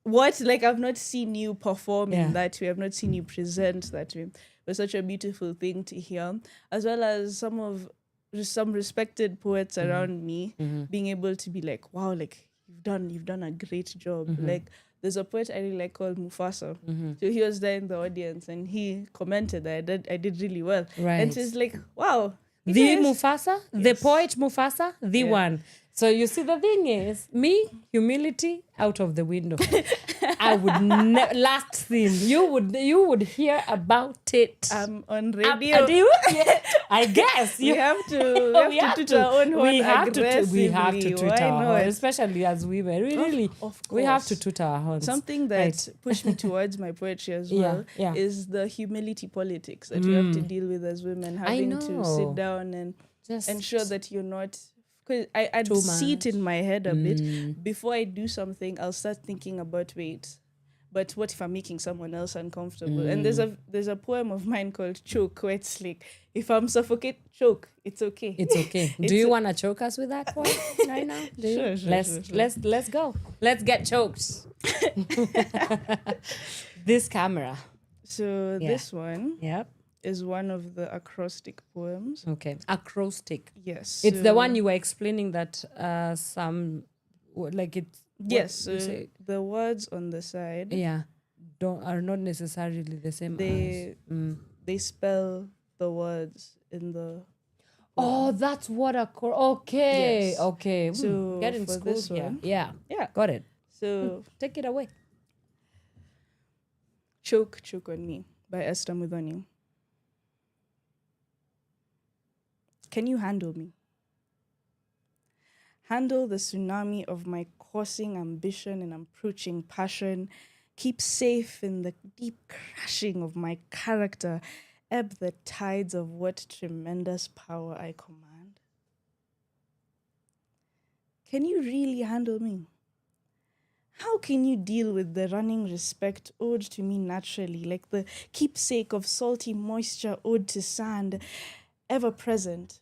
like I've not seen you perform in that way. I've not seen you present that way. It was such a beautiful thing to hear, as well as some respected poets around me being able to be like, wow, like you've done a great job. Like, there's a poet I really like called Mufasa. So he was there in the audience and he commented that I did really well. Right. And she's like, wow. Mufasa, the poet Mufasa, the one. So you see, the thing is, me, humility out of the window. I would last thing you would hear about it. On radio. I guess we have to toot our own horn aggressively. We have to toot Why our not? horn, especially as women. We have to toot our horns. Something that pushed me towards my poetry as well is the humility politics that we have to deal with as women, having to sit down and just ensure that you're not. Because I'd see it in my head a bit. Before I do something, I'll start thinking about, wait, but what if I'm making someone else uncomfortable? And there's a poem of mine called Choke, where it's like, if I'm suffocate, choke. It's okay. It's okay. Do you want to choke us with that poem right now? Sure. Let's go. Let's get choked. This camera. So this one. Yep. Is one of the acrostic poems. Okay, acrostic. Yes. It's the one you were explaining that some, like it. Yes, so the words on the side. Yeah. are not necessarily the same they spell the words in the Oh, that's what a okay. Yes. Okay. So getting for schooled this here. one, Yeah. yeah. Got it. So Take it away. Choke on Me by Esther Muthoni. Can you handle me? Handle the tsunami of my coursing ambition and approaching passion. Keep safe in the deep crashing of my character. Ebb the tides of what tremendous power I command. Can you really handle me? How can you deal with the running respect owed to me naturally, like the keepsake of salty moisture owed to sand, ever present,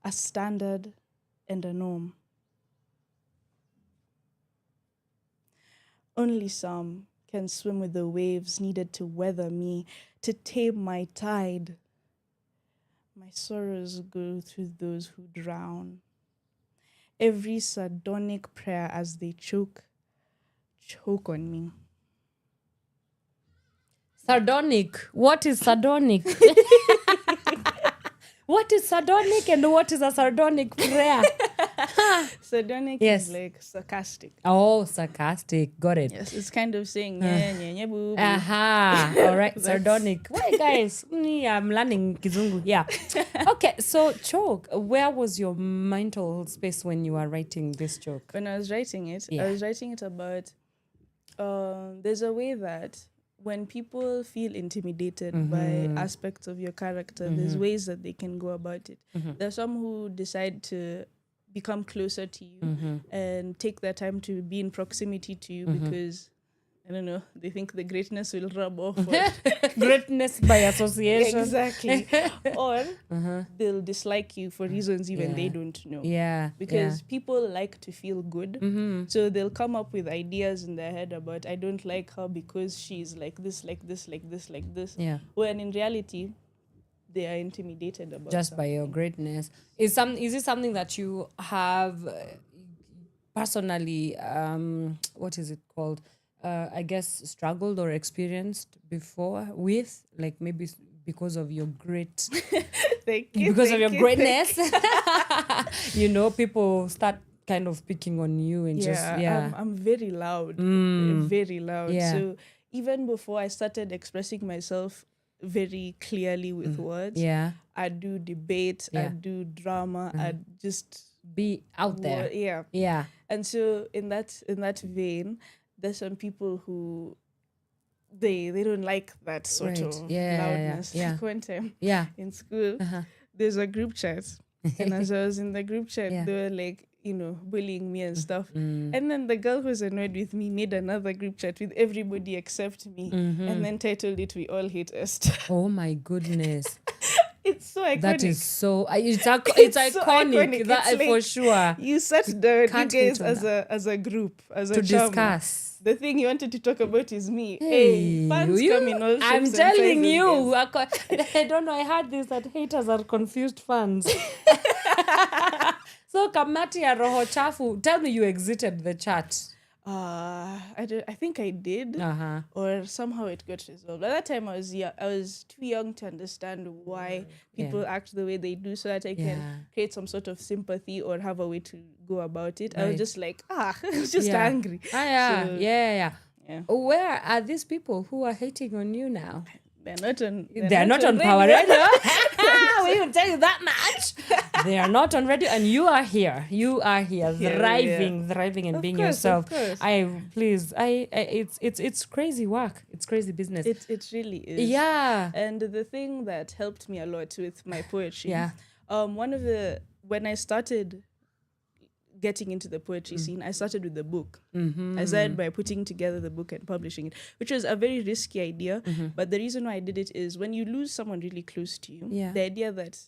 a standard and a norm? Only some can swim with the waves needed to weather me, to tame my tide. My sorrows go through those who drown. Every sardonic prayer as they choke on me. Sardonic. What is sardonic? What is sardonic and what is a sardonic prayer? Sardonic Yes. is like sarcastic. Oh, sarcastic. Got it. Yes, it's kind of saying nye, boo, boo. Aha. All right. Sardonic. Why, guys? I'm learning Kizungu. Yeah. Okay. So, Choke, where was your mental space when you were writing this joke? When I was writing it, Yeah. I was writing it about there's a way that when people feel intimidated by aspects of your character, there's ways that they can go about it. There's some who decide to become closer to you and take their time to be in proximity to you because, I don't know, they think the greatness will rub off. Greatness by association. Exactly. Or they'll dislike you for reasons even they don't know. Yeah. Because people like to feel good. So they'll come up with ideas in their head about, I don't like her because she's like this, like this, like this, like this. Yeah. When in reality, they are intimidated about Just by your greatness. Is it something that you have personally, what is it called? I guess struggled or experienced before with, like maybe because of your great, because of your greatness, people start kind of picking on you and I'm very loud, very loud. Yeah. So even before I started expressing myself very clearly with words, I do debate, I do drama, I just be out there. Yeah. And so in that vein, there's some people who they don't like that sort of loudness. Like one time in school, there's a group chat. And as I was in the group chat, they were like, bullying me and stuff. And then the girl who's annoyed with me made another group chat with everybody except me. And then titled it, "We All Hate Esther." Oh my goodness. It's so iconic. That is so, it's so iconic. That It's like for sure. You sat down, Can't you guys, hate on as a group, as to a chum. discuss. The thing you wanted to talk about is me. Hey, fans come in all shapes I'm and telling sizes, you. guys. I don't know. I heard this that haters are confused fans. So Kamati ya Roho Chafu, tell me you exited the chat. I think I did, or somehow it got resolved. At that time, I was too young to understand why people act the way they do, so that I can create some sort of sympathy or have a way to go about it. I was just like, I was just angry. Yeah. Where are these people who are hating on you now? They're not on Power Radio. We will tell you that much. They are not on radio, and you are here. You are here, thriving, and being yourself. It's crazy work. It's crazy business. It really is. Yeah. And the thing that helped me a lot with my poetry, when I started getting into the poetry scene, I started with the book. I started by putting together the book and publishing it, which was a very risky idea. But the reason why I did it is when you lose someone really close to you, the idea that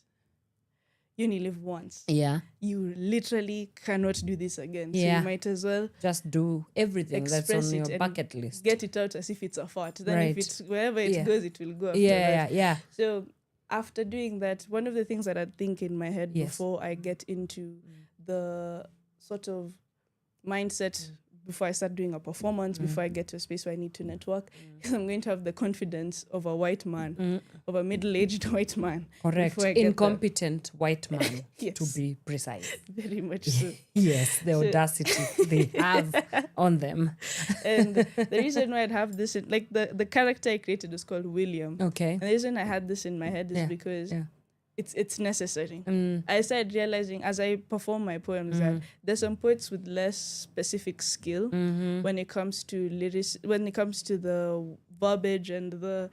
you only live once, you literally cannot do this again. So you might as well just do everything that's on your bucket list. Get it out as if it's a fart. Then if it's wherever it goes, it will go after that. So after doing that, one of the things that I think in my head before I get into the sort of mindset before I start doing a performance, before I get to a space where I need to network, I'm going to have the confidence of a white man, of a middle-aged white man. Correct. Incompetent white man, yes. to be precise. Very much so. Yes, the audacity they have on them. And the reason why I'd have this, the character I created is called William. Okay. And the reason I had this in my head is because it's necessary. I started realizing as I perform my poems that there's some poets with less specific skill when it comes to when it comes to the verbiage and the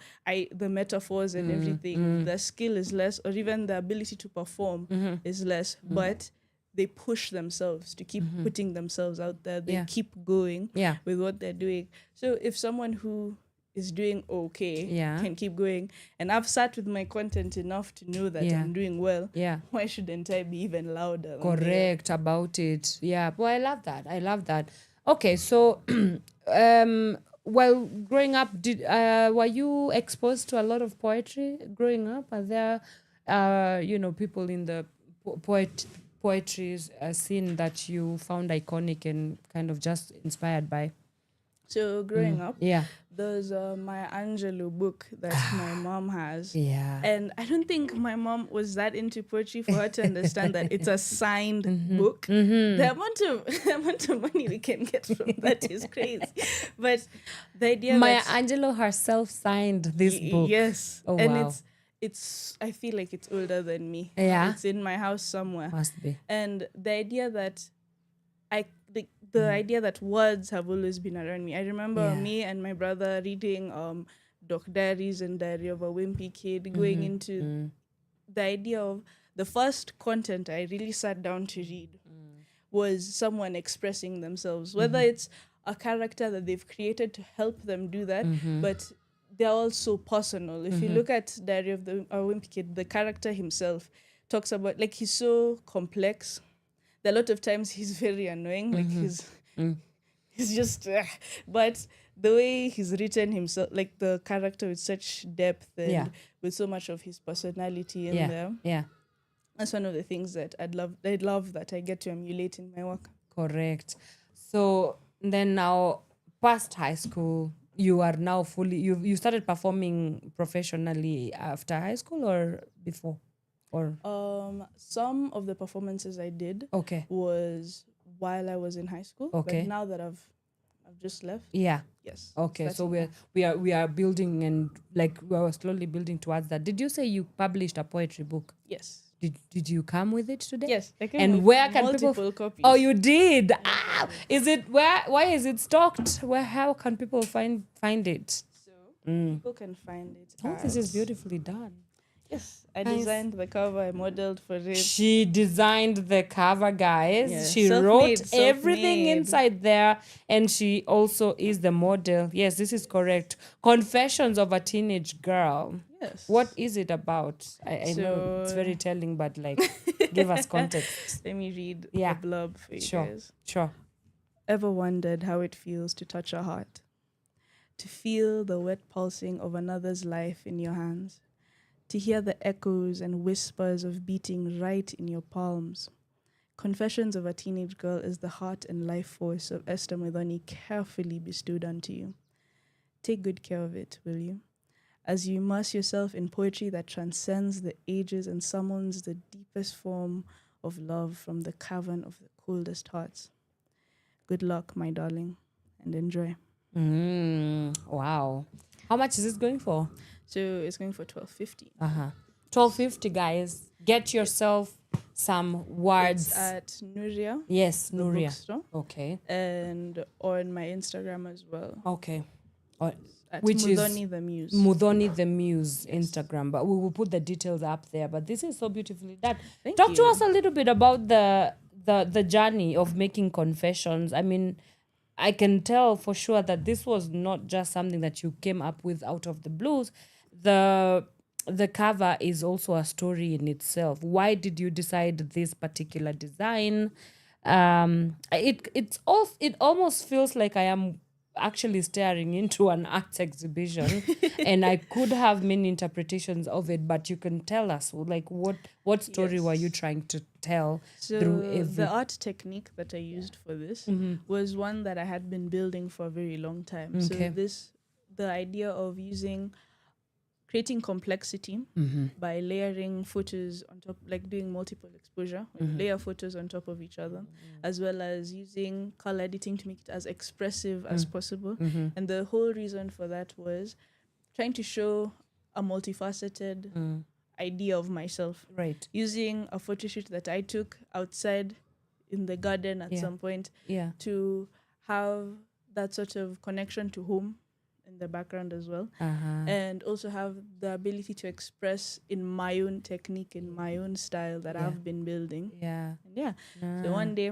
metaphors and everything. The skill is less, or even the ability to perform is less, but they push themselves to keep putting themselves out there. They keep going with what they're doing. So if someone who is doing okay can keep going, and I've sat with my content enough to know that I'm doing well, why shouldn't I be even louder? Correct about it. Yeah. Well, I love that. Okay, so well, growing up, were you exposed to a lot of poetry growing up? Are there people in the poetry scene that you found iconic and kind of just inspired by? So growing up, there's my Angelou book that my mom has. Yeah. And I don't think my mom was that into poetry for her to understand that it's a signed book. The amount of money we can get from that is crazy. But the idea Maya Angelou herself signed this book. Yes. Oh, and wow. it's I feel like it's older than me. Yeah. It's in my house somewhere. Must be. And the idea that the idea that words have always been around me. I remember me and my brother reading Doc Diaries and Diary of a Wimpy Kid, going into the idea of the first content I really sat down to read was someone expressing themselves, whether it's a character that they've created to help them do that, but they're also personal. If you look at Diary of a Wimpy Kid, the character himself talks about, like, he's so complex. A lot of times he's very annoying, like he's just, but the way he's written himself, like the character with such depth and with so much of his personality in there. Yeah, that's one of the things that I'd love that I get to emulate in my work. Correct. So then now, past high school, you are now fully, you started performing professionally after high school or before? Or some of the performances I did was while I was in high school. Okay. But now that I've just left. Yeah. Yes. Okay. So we are building, and like we are slowly building towards that. Did you say you published a poetry book? Yes. Did you come with it today? Yes. I came and with where can multiple people? copies. Oh, you did. Is it why is it stocked? How can people find it? So people can find it. Oh, this is beautifully done. Yes, I designed the cover. I modeled for it. She designed the cover, guys. Yes. She wrote everything inside there, and she also is the model. Yes, this is correct. Confessions of a Teenage Girl. Yes. What is it about? I know it's very telling, but like, give us context. Let me read the blurb for you guys. Sure. Ever wondered how it feels to touch a heart? To feel the wet pulsing of another's life in your hands? To hear the echoes and whispers of beating right in your palms. Confessions of a Teenage Girl is the heart and life force of Esther Muthoni carefully bestowed unto you. Take good care of it, will you? As you immerse yourself in poetry that transcends the ages and summons the deepest form of love from the cavern of the coldest hearts. Good luck, my darling, and enjoy. Wow. How much is this going for? So it's going for $12.50. $12.50, guys. Get yourself some words. It's at Nuria. Yes, Nuria. Bookstore. Okay. And on my Instagram as well. Okay. At Which Muthoni is the Muse. Muthoni the Muse Instagram. But we will put the details up there. But this is so beautifully done. Talk to us a little bit about the journey of making confessions. I mean, I can tell for sure that this was not just something that you came up with out of the blues. The cover is also a story in itself. Why did you decide this particular design? It almost feels like I am actually staring into an arts exhibition, and I could have many interpretations of it. But you can tell us, like, what story were you trying to tell So through every. the art technique that I used for this was one that I had been building for a very long time. Okay. So the idea of creating complexity by layering photos on top, like doing multiple exposure, layer photos on top of each other, as well as using color editing to make it as expressive as possible. And the whole reason for that was trying to show a multifaceted idea of myself. Right. Using a photo shoot that I took outside in the garden at some point to have that sort of connection to home in the background as well, and also have the ability to express in my own technique, in my own style that I've been building. So one day,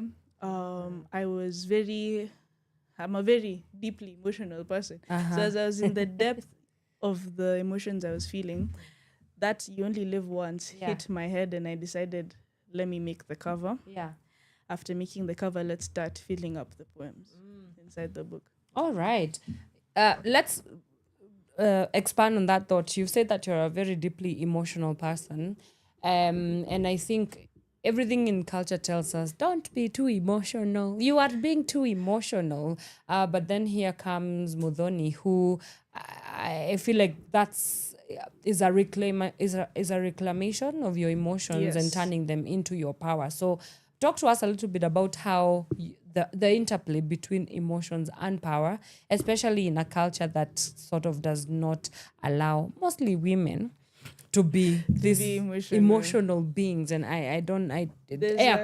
I'm a very deeply emotional person. So as I was in the depth of the emotions I was feeling, that you only live once hit my head, and I decided, let me make the cover. After making the cover, let's start filling up the poems inside the book. All right. Let's expand on that thought. You said that you're a very deeply emotional person. And I think everything in culture tells us, don't be too emotional. You are being too emotional. But then here comes Muthoni, who I feel like is a reclamation of your emotions and turning them into your power. So talk to us a little bit about how the interplay between emotions and power, especially in a culture that sort of does not allow mostly women to be emotional beings. And air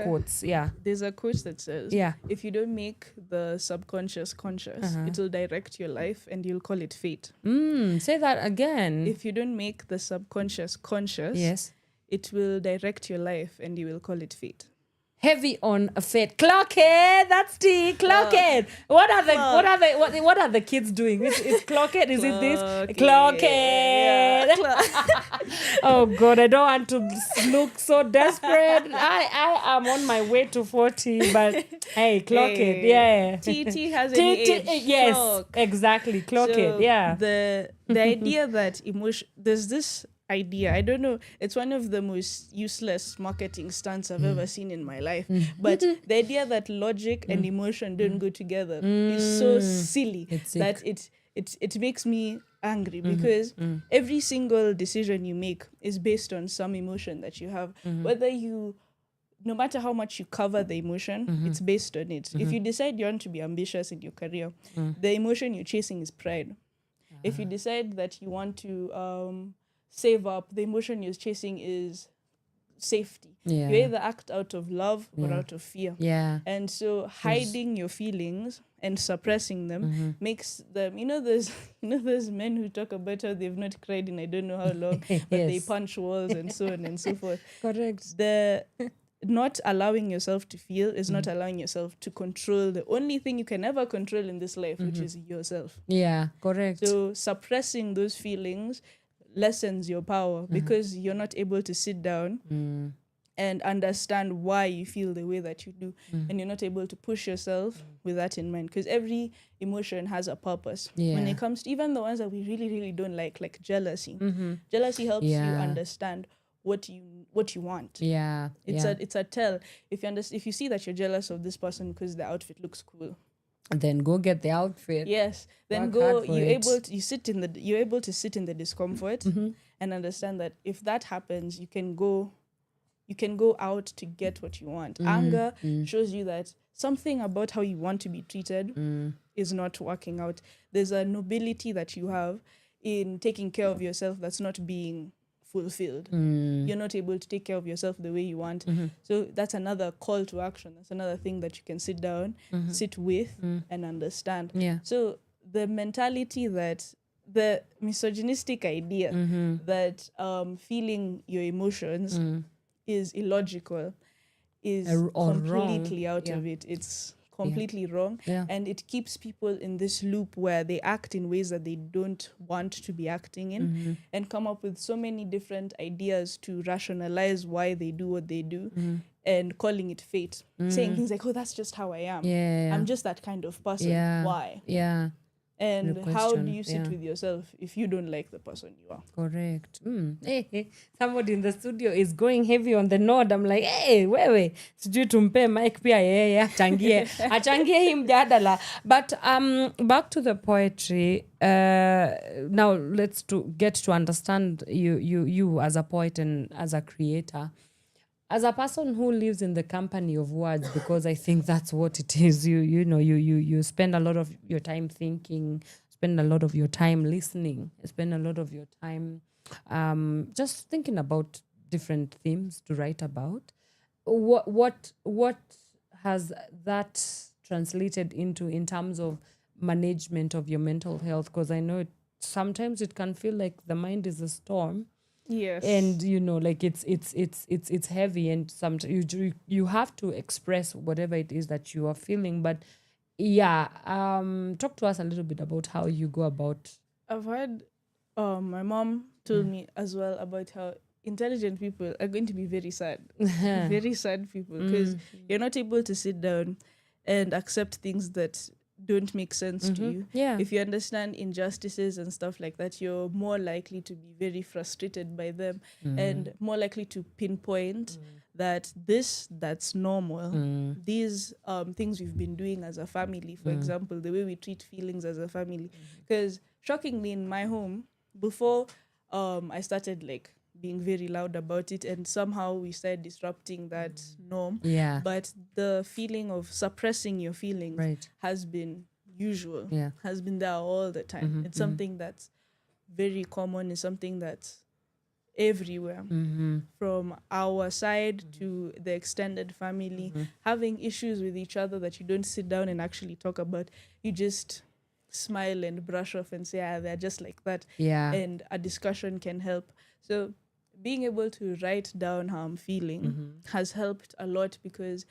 quotes, There's a quote that says, if you don't make the subconscious conscious, it will direct your life and you'll call it fate. Say that again. If you don't make the subconscious conscious, it will direct your life and you will call it fate. Heavy on a fate. Clock it. That's the clock it. What are the kids doing? It's clock it. Is it this? Clock it. Oh God, I don't want to look so desperate. I am on my way to 40, but hey, clock it. Yeah. TT has an age. Yes, clock. Exactly. Clock it. Yeah. The idea that there's this idea, I don't know, it's one of the most useless marketing stunts I've ever seen in my life, but the idea that logic and emotion don't go together is so silly that it makes me angry, because every single decision you make is based on some emotion that you have, no matter how much you cover the emotion, it's based on it. If you decide you want to be ambitious in your career, the emotion you're chasing is pride. If you decide that you want to save up, the emotion you're chasing is safety. You either act out of love or out of fear. And so hiding your feelings and suppressing them makes them, there's men who talk about how they've not cried in I don't know how long, but they punch walls and so on and so forth. Correct. The not allowing yourself to feel is not allowing yourself to control the only thing you can ever control in this life, which is yourself. Yeah, correct. So suppressing those feelings lessens your power, because you're not able to sit down and understand why you feel the way that you do, and you're not able to push yourself with that in mind, because every emotion has a purpose. When it comes to even the ones that we really, really don't like jealousy. Jealousy helps you understand what you want. It's a tell. If you see that you're jealous of this person because the outfit looks cool, then go get the outfit. Yes. Then you're able to sit in the discomfort and understand that if that happens, you can go out to get what you want. Anger shows you that something about how you want to be treated is not working out. There's a nobility that you have in taking care of yourself that's not being fulfilled. You're not able to take care of yourself the way you want. So that's another call to action. That's another thing that you can sit down, sit with and understand. So the mentality that the misogynistic idea that feeling your emotions is illogical is completely out of it. It's completely wrong. And it keeps people in this loop where they act in ways that they don't want to be acting in and come up with so many different ideas to rationalize why they do what they do and calling it fate. Saying things like, oh, that's just how I am. I'm just that kind of person. Why? And Good how do question, you sit yeah. with yourself if you don't like the person you are? Correct. Hey, somebody in the studio is going heavy on the nod. I'm like, hey, wewe, sijui tumpe mic pia yeye achangie hii mjadala. But back to the poetry. Now let's get to understand you as a poet and as a creator. As a person who lives in the company of words, because I think that's what it is. You spend a lot of your time thinking, spend a lot of your time listening, spend a lot of your time just thinking about different themes to write about. What has that translated into in terms of management of your mental health? Because I know sometimes it can feel like the mind is a storm. Yes. And like it's heavy, and sometimes you have to express whatever it is that you are feeling. But talk to us a little bit about how you go about. I've heard my mom told me as well about how intelligent people are going to be very sad. Very sad people, because you're not able to sit down and accept things that don't make sense to you. Yeah. If you understand injustices and stuff like that, you're more likely to be very frustrated by them and more likely to pinpoint that that's normal. These things we've been doing as a family, for example, the way we treat feelings as a family. Because shockingly, in my home, before I started like being very loud about it, and somehow we started disrupting that norm. Yeah. But the feeling of suppressing your feelings Right. has been usual, Yeah. has been there all the time. It's something that's very common, it's something that's everywhere. From our side to the extended family, having issues with each other that you don't sit down and actually talk about. You just smile and brush off and say, they're just like that. Yeah. And a discussion can help. So being able to write down how I'm feeling has helped a lot, because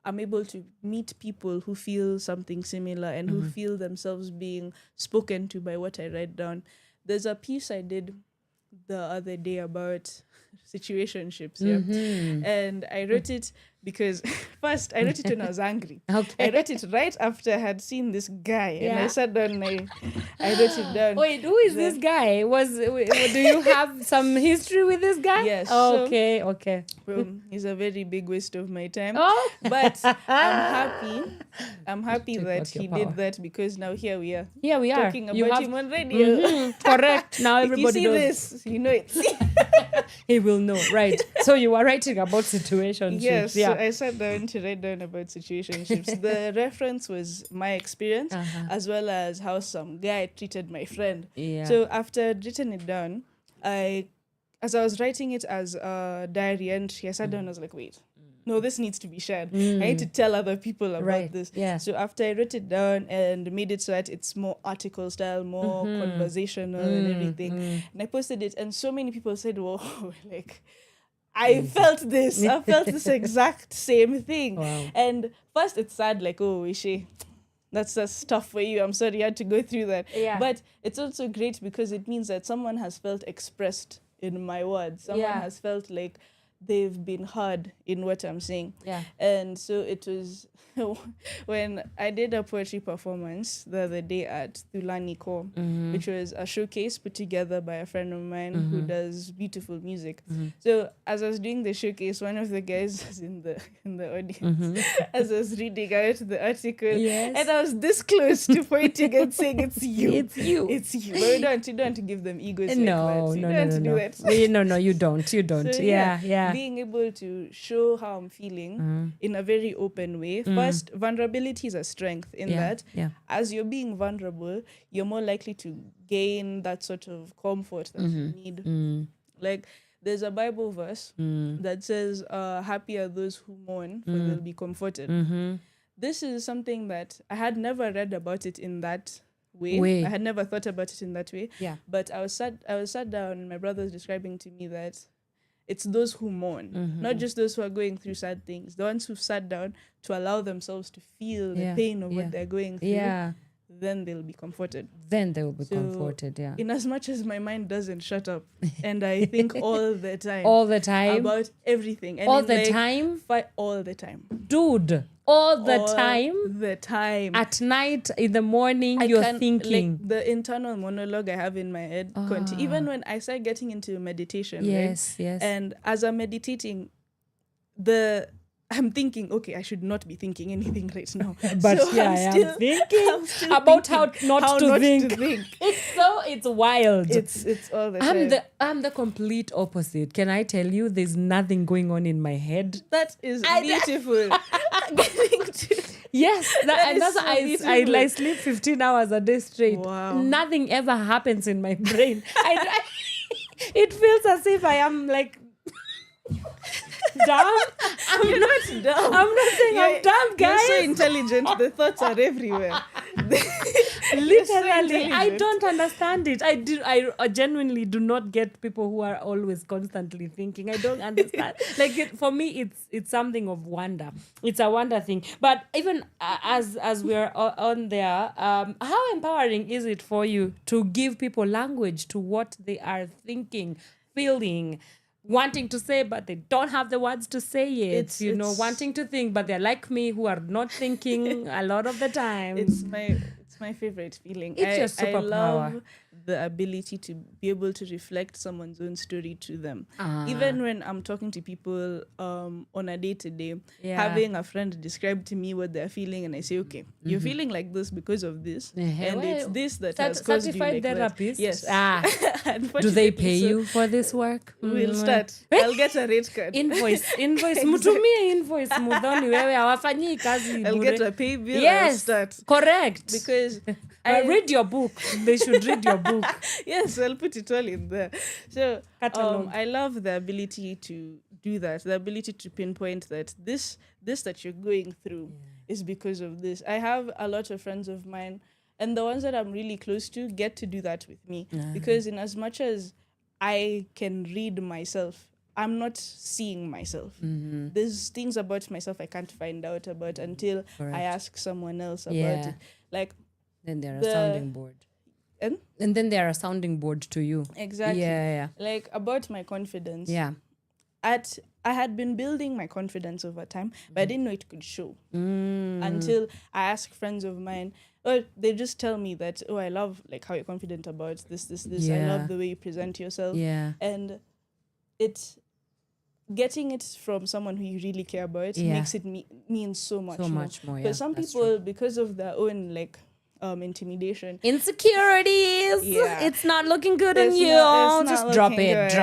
I'm able to meet people who feel something similar and who feel themselves being spoken to by what I write down. There's a piece I did the other day about situationships, and I wrote it because first I wrote it when I was angry. Okay. I wrote it right after I had seen this guy, and I sat down and I wrote it down. Wait, who is this guy? Do you have some history with this guy? Yes. Okay. He's a very big waste of my time. Oh. But I'm happy that he did that, because now here we are. Here we are. Talking about him on radio. Correct. Now If everybody you see knows. this, you know it. He will know, right? So you are writing about situationships. Yes, Yeah. so I sat down to write down about situationships. The reference was my experience, as well as how some guy treated my friend. Yeah. So after I'd written it down, as I was writing it as a diary entry, I sat down and I was like, wait, no, this needs to be shared. I need to tell other people about this. Yeah. So after I wrote it down and made it so that it's more article style, more conversational and everything, and I posted it, and so many people said, whoa, like, I felt this. I felt this exact same thing. Wow. And first it's sad, like, oh, Ishi, that's tough for you. I'm sorry you had to go through that. Yeah. But it's also great because it means that someone has felt expressed in my words. Someone has felt like they've been heard in what I'm saying. Yeah. And so it was when I did a poetry performance the other day at Thulani Ko, which was a showcase put together by a friend of mine who does beautiful music. So as I was doing the showcase, one of the guys was in the audience as I was reading out the article. Yes. And I was this close to pointing and saying, it's you. It's you. It's you. But you don't have to give them egos. No, like that. no, You don't have to do that. No, you don't. You don't. So, Yeah. Being able to show how I'm feeling in a very open way. First, vulnerability is a strength in that. Yeah. As you're being vulnerable, you're more likely to gain that sort of comfort that you need. Like, there's a Bible verse that says, happy are those who mourn, for they'll be comforted. This is something that I had never read about it in that way. I had never thought about it in that way. Yeah. But I was sat down, and my brother was describing to me that it's those who mourn, not just those who are going through sad things. The ones who've sat down to allow themselves to feel the pain of what they're going through. Yeah. then they'll be comforted. Then they will be comforted, yeah. In as much as my mind doesn't shut up and I think all the time. All the time? About everything. And all the time? All the time. Dude, all the time? The time. At night, in the morning, you're thinking. Like the internal monologue I have in my head. Even when I start getting into meditation, yes, right? Yes. And as I'm meditating, I'm thinking, okay, I should not be thinking anything right now. But so I'm thinking about how not to think. It's wild. It's all the time. I'm the complete opposite. Can I tell you? There's nothing going on in my head. That is beautiful. Yes, that's so I sleep 15 hours a day straight. Wow. Nothing ever happens in my brain. It feels as if I am like dumb. You're not dumb. I'm not saying I'm dumb, guys. You're so intelligent. The thoughts are everywhere. Literally, I don't understand it. I genuinely do not get people who are always constantly thinking. I don't understand. For me, it's something of wonder. It's a wonder thing. But even as we're on there, how empowering is it for you to give people language to what they are thinking, feeling, wanting to say, but they don't have the words to say it. It's wanting to think, but they're like me who are not thinking a lot of the time. It's my favorite feeling. It's your superpower. I love the ability to be able to reflect someone's own story to them. Even when I'm talking to people on a day-to-day, having a friend describe to me what they're feeling, and I say, okay, you're feeling like this because of this, and it's this that has caused you like therapist? That. Yes. Do they pay you for this work? We'll start. I'll get a rate card. Invoice. Mutumie invoice. Muthoni wewe hawafanyi kazi. I'll get a pay bill. Yes. I'll start. Correct. Because I read your book. They should read your book. Yes, I'll put it all in there. So I love the ability to do that, the ability to pinpoint that this that you're going through is because of this. I have a lot of friends of mine, and the ones that I'm really close to get to do that with me. Because in as much as I can read myself, I'm not seeing myself. There's things about myself I can't find out about until I ask someone else about it. Like, then they're a sounding board. And then they're a sounding board to you. Exactly. Yeah. Like, about my confidence. Yeah. I had been building my confidence over time, but I didn't know it could show. Until I asked friends of mine, or they just tell me that, I love like how you're confident about this. Yeah. I love the way you present yourself. Yeah. And it's getting it from someone who you really care about makes it mean so much more. Because some people, because of their own like intimidation, insecurities, it's not looking good on you. Just drop it.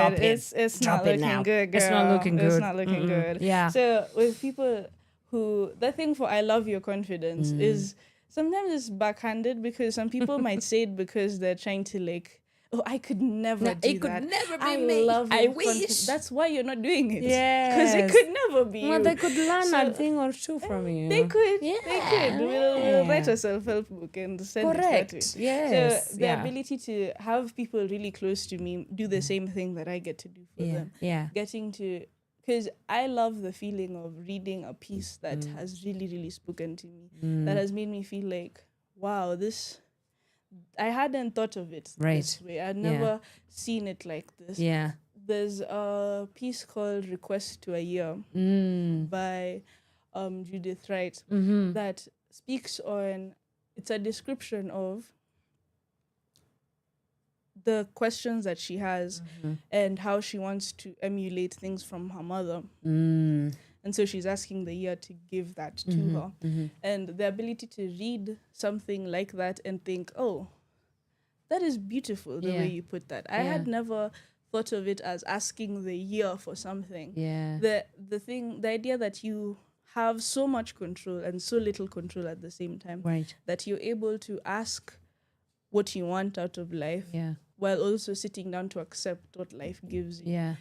It's not looking good, girl. It's not looking good. It's not looking good. Yeah. So with people who, the thing for I love your confidence is sometimes it's backhanded, because some people might say it because they're trying to like, I could never do that. It could never be me. I wish. That's why you're not doing it. Yes. Because it could never be you. They could learn a thing or two from you. They could. We'll write a self-help book and send it that way. Yes. So the ability to have people really close to me do the same thing that I get to do for them. Yeah. Getting to... Because I love the feeling of reading a piece that has really, really spoken to me. That has made me feel like, wow, this... I hadn't thought of it this way. I'd never seen it like this. Yeah. There's a piece called Request to a Year by Judith Wright that speaks on, it's a description of the questions that she has and how she wants to emulate things from her mother. And so she's asking the year to give that to her. And the ability to read something like that and think, oh, that is beautiful, the way you put that. I had never thought of it as asking the year for something. The idea that you have so much control and so little control at the same time. That you're able to ask what you want out of life while also sitting down to accept what life gives you.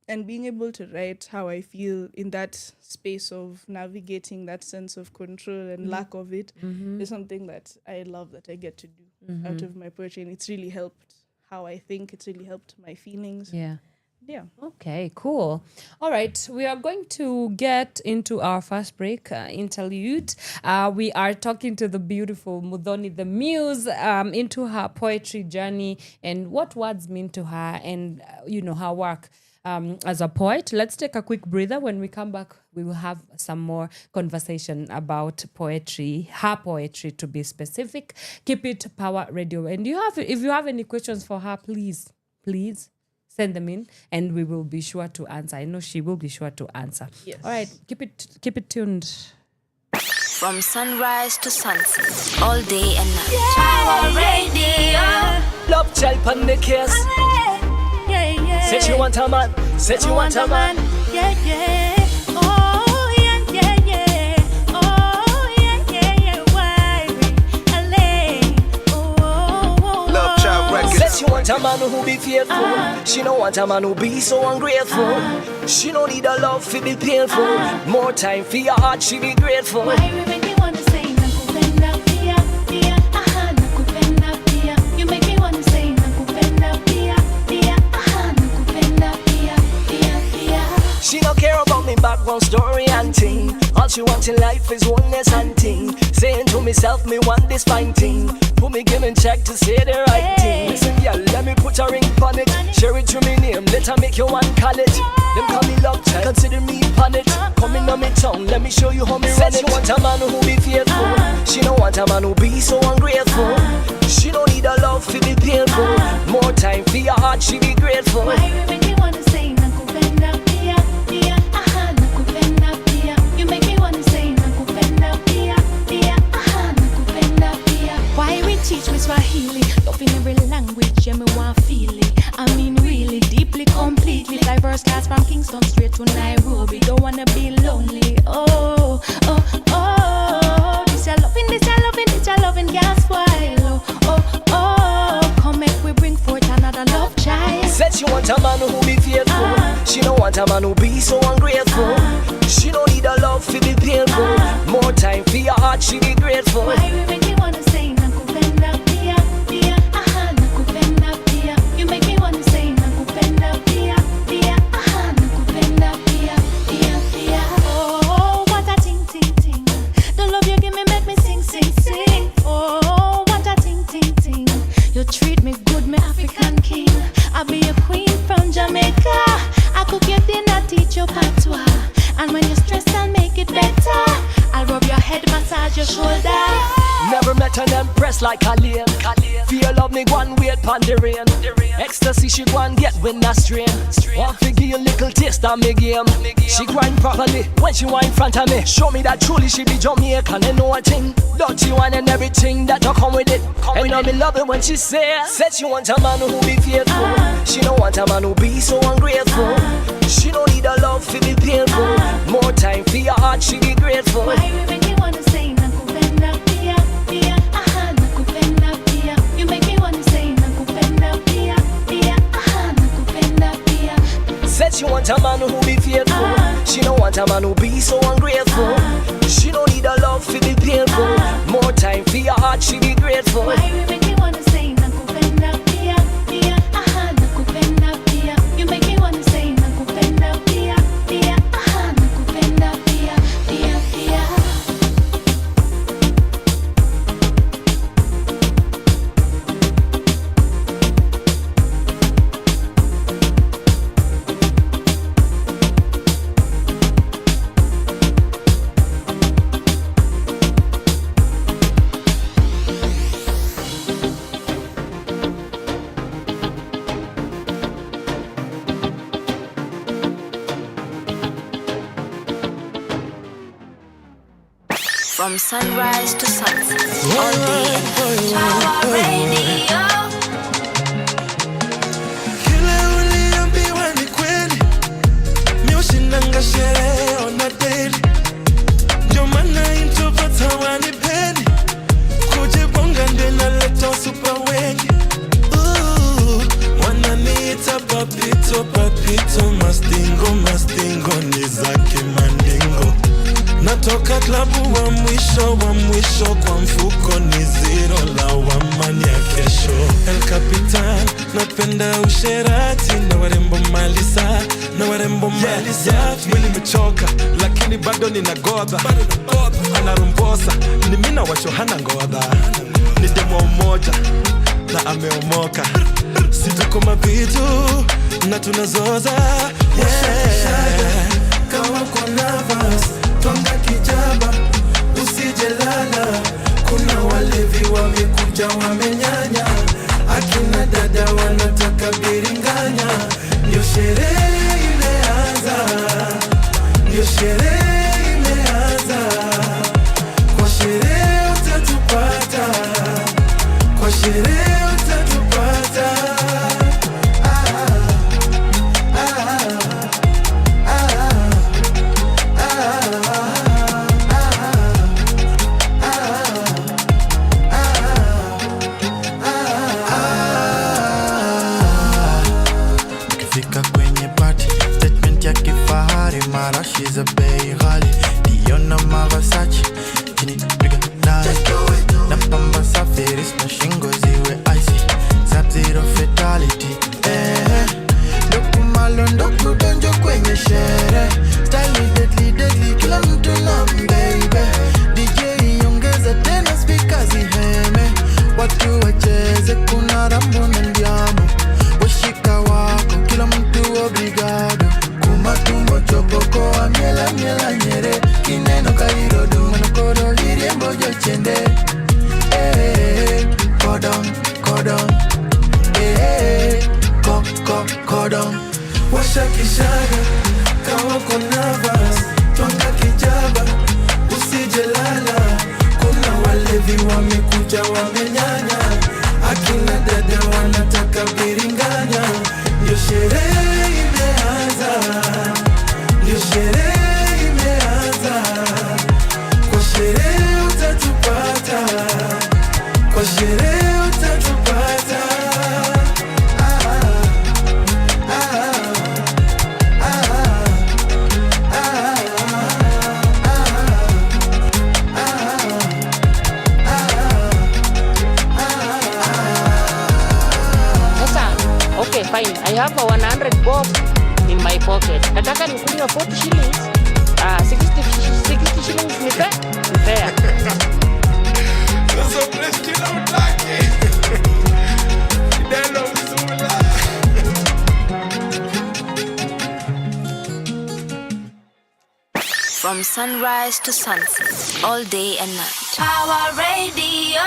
And being able to write how I feel in that space of navigating that sense of control and lack of it is something that I love that I get to do out of my poetry. And it's really helped how I think. It's really helped my feelings. Yeah. Okay, cool. All right, we are going to get into our first break, interlude. We are talking to the beautiful Muthoni, the muse, into her poetry journey and what words mean to her and, her work as a poet. Let's take a quick breather. When we come back, we will have some more conversation about poetry, her poetry to be specific. Keep it Pawa Radio. And if you have any questions for her, please, send them in and we will be sure to answer. I know she will be sure to answer. Yes. All right, keep it tuned. From sunrise to sunset, all day and night. Pawa Radio. Love child on the case. Said you want a man. Said you want a man. Yeah. Oh, yeah. Oh, yeah. Why? Love child records. Said she want a man who be faithful. She don't want a man who be so ungrateful. She don't need a love to be painful. More time for your heart, she be grateful. Why we make me wanna say nakupenda pia, nakupenda pia. You make me wanna say nakupenda pia, nakupenda pia. She don't care about me background story and thing. All she wants in life is oneness and thing. Saying to myself, me want this fine thing. Put me give and check to say the right thing. Listen, girl, let me put a ring on it. Share it to me name, let her make you one call it. Them call me love child, consider me on it. Come in on me tongue, let me show you how me run it. She want a man who be faithful. She don't want a man who be so ungrateful. She don't need a love to be painful. More time for your heart, she be grateful. Why we make me wanna say nakupenda pia, nakupenda pia. You make me wanna say nakupenda pia, nakupenda pia. Why we teach me Swahili? Love in every language, yeah, me want feel it. I mean really, deeply, completely. Diverse class from Kingston straight to Nairobi. Don't wanna be lonely. Oh. This your loving, can't spoil. Oh. Come make we bring forth another love child. Said she want a man who be faithful. She don't want a man who be so ungrateful. She don't need a love to be painful. More time for your heart, she be grateful. Why we make me wanna say nakupenda pia, nakupenda pia. You make me wanna say nakupenda pia, nakupenda pia. Oh, what a ting. The love you give me make me sing. Oh, what a ting. You treat me good, me African king. I'll be a queen from Jamaica. I cook your dinner, teach you patois. And when you're stressed, I'll make it better. I'll rub your head, massage your shoulder. Never met an empress like Khalil. Feel love me one wait pon the rain. Ecstasy she go and get when I strain. Want to give you a little taste of me game. She grind properly when she wine in front of me. Show me that truly she be Jamaican and know a thing. Dirty wine and everything that will come with it. And now me love it when she said she want a man who be faithful. She don't want a man who be so ungrateful. She don't need a love to be painful. More time for your heart, she be grateful. Why we make me wanna say nakupenda pia, nakupenda pia. You make me wanna say nakupenda pia, nakupenda pia. Said she want a man who be faithful. She don't want a man who be so ungrateful. She don't need a love to be painful. More time for your heart, she be grateful. Why we make me wanna say nakupenda pia, nakupenda pia. You make me wanna say nakupenda pia, nakupenda pia. From sunrise to sunset, all day and night. Pawa Radio. Kila uliambiwa ni kweli, mi ushindanga sherehe on a daily. Ndio maana introvert hawanipendi, kujibonga ndio inaleta super wengi. Wananiita papito, mastingo ni zake mandingo. Not Nikitoka klabu wa mwisho kwa mfuko ni zero lawama ya kesho. El Capitan, napenda usherati na warembo malisa, Mwili mechoka lakini bado ninagodha. Anarumbosa ni mina washo hana ngodha. Ni demo mmoja na ameomoka. Situko mabitu na tunazoza. Kawa kwa navas, twanga kijaba, usijelala. Kuna walevi wamekuja wamenyanya, akina dada wanataka biringanya. Ndio sherehe imeanza, ndio sherehe imeanza. Kwa sherehe utatupata, kwa sherehe utatupata. She's a bei ghali, Diona Mavasachi, chini piga dali. Na pamba safiris na shingo ziwe icy, Sub-Zero fatality. Ndoku malo ndoku donjo kwenye shere, style deadly, kila mtu na mbebe. DJ ongeza tena speakers iheme, watu wacheze kuna rambo na ndiamo. Washika wako kila mtu obrigado, kumatumbo chopoko wa miela nyere. Kineno kairodo manokoro hiriembo jochende. Cordon, cordon. Washakishaga kawa kwa navas, twanga kijaba, usijelala. Kuna walevi wamekuja wamenyanya, akina dada wanataka biringanya. Ndio sherehe imeanza, ndio sherehe imeanza. Kwa sherehe utatupata, kwa sherehe utatupata. Okay, fine. I have a 100 bob in my pocket. Nataka nikunywa 40 shillings. 60 shillings ni fair. Sasa bless kila utaki. Ideno usula. From sunrise to sunset, all day and night. Power Radio.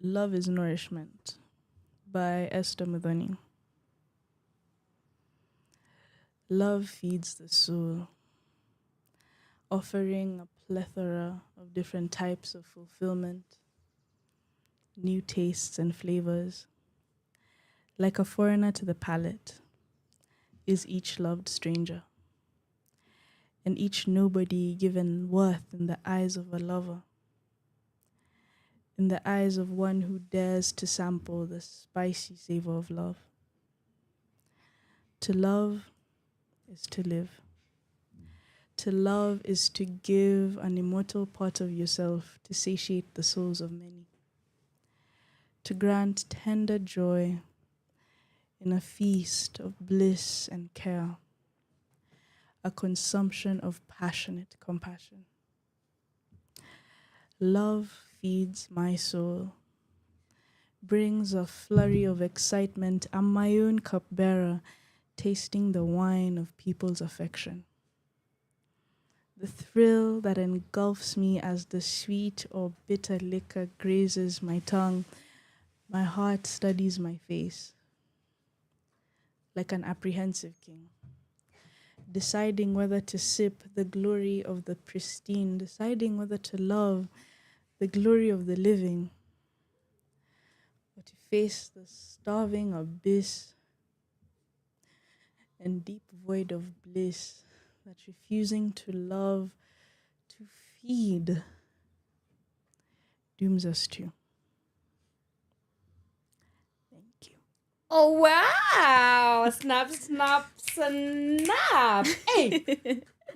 Love is Nourishment by Esther Muthoni. Love feeds the soul, offering a plethora of different types of fulfillment, new tastes and flavors. Like a foreigner to the palate, is each loved stranger, and each nobody given worth in the eyes of a lover, in the eyes of one who dares to sample the spicy savor of love. To love is to live. To love is to give an immortal part of yourself to satiate the souls of many. To grant tender joy in a feast of bliss and care, a consumption of passionate compassion. Love feeds my soul, brings a flurry of excitement. I'm my own cupbearer, tasting the wine of people's affection. The thrill that engulfs me as the sweet or bitter liquor grazes my tongue, my heart studies my face, like an apprehensive king, deciding whether to sip the glory of the pristine, deciding whether to love the glory of the living, or to face the starving abyss and deep void of bliss that refusing to love, to feed, dooms us to. Thank you. Oh, wow. Snap. Hey.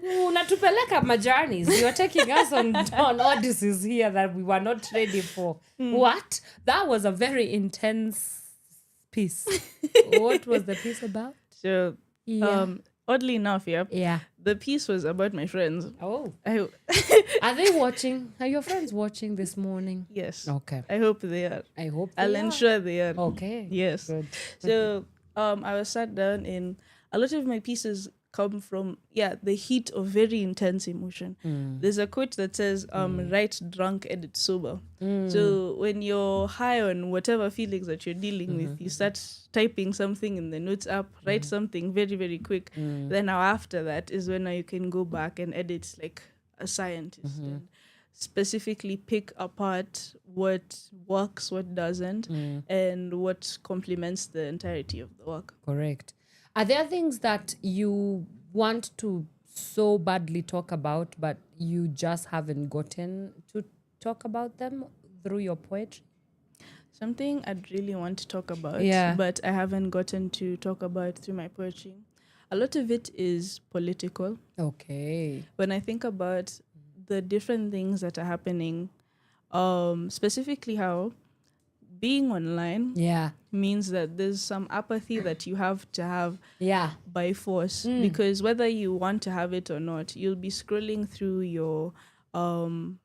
Unatupeleka majourneys. You're taking us on odysseys here that we were not ready for. What? That was a very intense piece. What was the piece about? So, oddly enough, yeah, the piece was about my friends. Oh. Are they watching? Are your friends watching this morning? Yes. Okay. I hope they are. I'll ensure they are. Okay. Yes. Good. So I was sat down in a lot of my pieces come from the heat of very intense emotion. There's a quote that says write drunk, edit sober. So when you're high on whatever feelings that you're dealing with, you start typing something in the notes app, write something very, very quick. Then now after that is when you can go back and edit like a scientist and specifically pick apart what works, what doesn't, and what complements the entirety of the work. Correct. Are there things that you want to so badly talk about, but you just haven't gotten to talk about them through your poetry? Something I'd really want to talk about, but I haven't gotten to talk about through my poetry. A lot of it is political. Okay. When I think about the different things that are happening, specifically how being online means that there's some apathy that you have to have by force, because whether you want to have it or not, you'll be scrolling through your phone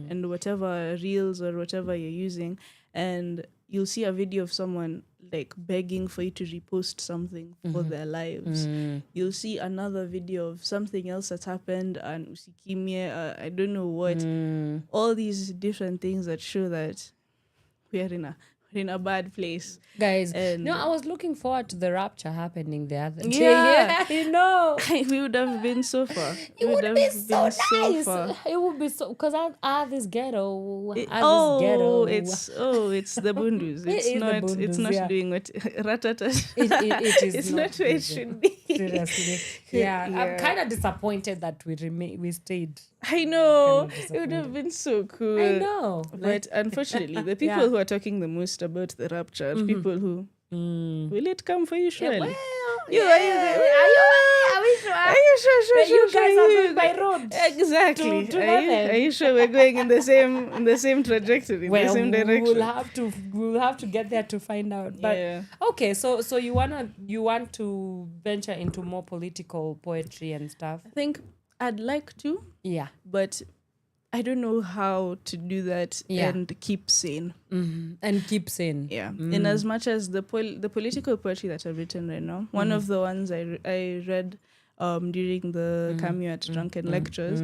and whatever reels or whatever you're using, and you'll see a video of someone like begging for you to repost something for their lives. You'll see another video of something else that's happened and usikimie, I don't know what, all these different things that show that we're in a bad place, guys. No, I was looking forward to the rapture happening the other day. I know. We would have been so far. It would be so nice. It would be so, because this ghetto. It's the bundus. It's not doing what ratata. It is. It's not where it should be. Seriously. I'm kind of disappointed that we stayed. I know. It would have been so cool. I know. But unfortunately, the people who are talking the most about the rapture are people who will it come for you, surely? Are you sure? You guys are going by road. Exactly. To are you sure we're going in the same trajectory, the same direction? We'll have to get there to find out. But okay, so you want to venture into more political poetry and stuff? I think I'd like to. Yeah. But I don't know how to do that and keep sane. And keep sane. Yeah. In as much as the political poetry that I've written right now, one of the ones I read during the cameo at Drunken Lectures,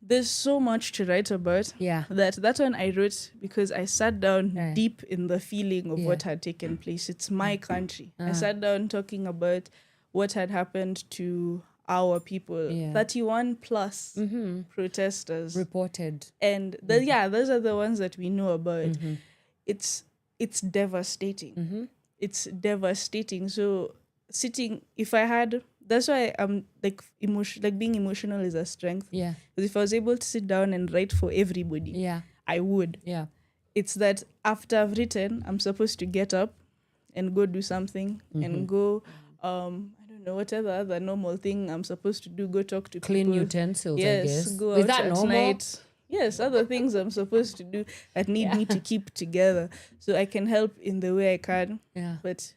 there's so much to write about. Yeah. That one I wrote because I sat down deep in the feeling of what had taken place. It's my country. I sat down talking about what had happened to our people, 31 plus protesters reported, and those are the ones that we know about. It's devastating. It's devastating. So that's why I'm like being emotional is a strength. Yeah, because if I was able to sit down and write for everybody, I would. Yeah, it's that after I've written, I'm supposed to get up and go do something and go whatever other normal thing I'm supposed to do, go talk to clean people. Utensils, yes, I guess. go Is out that at normal? night. Yes, other things I'm supposed to do that need me to keep together so I can help in the way I can. Yeah. But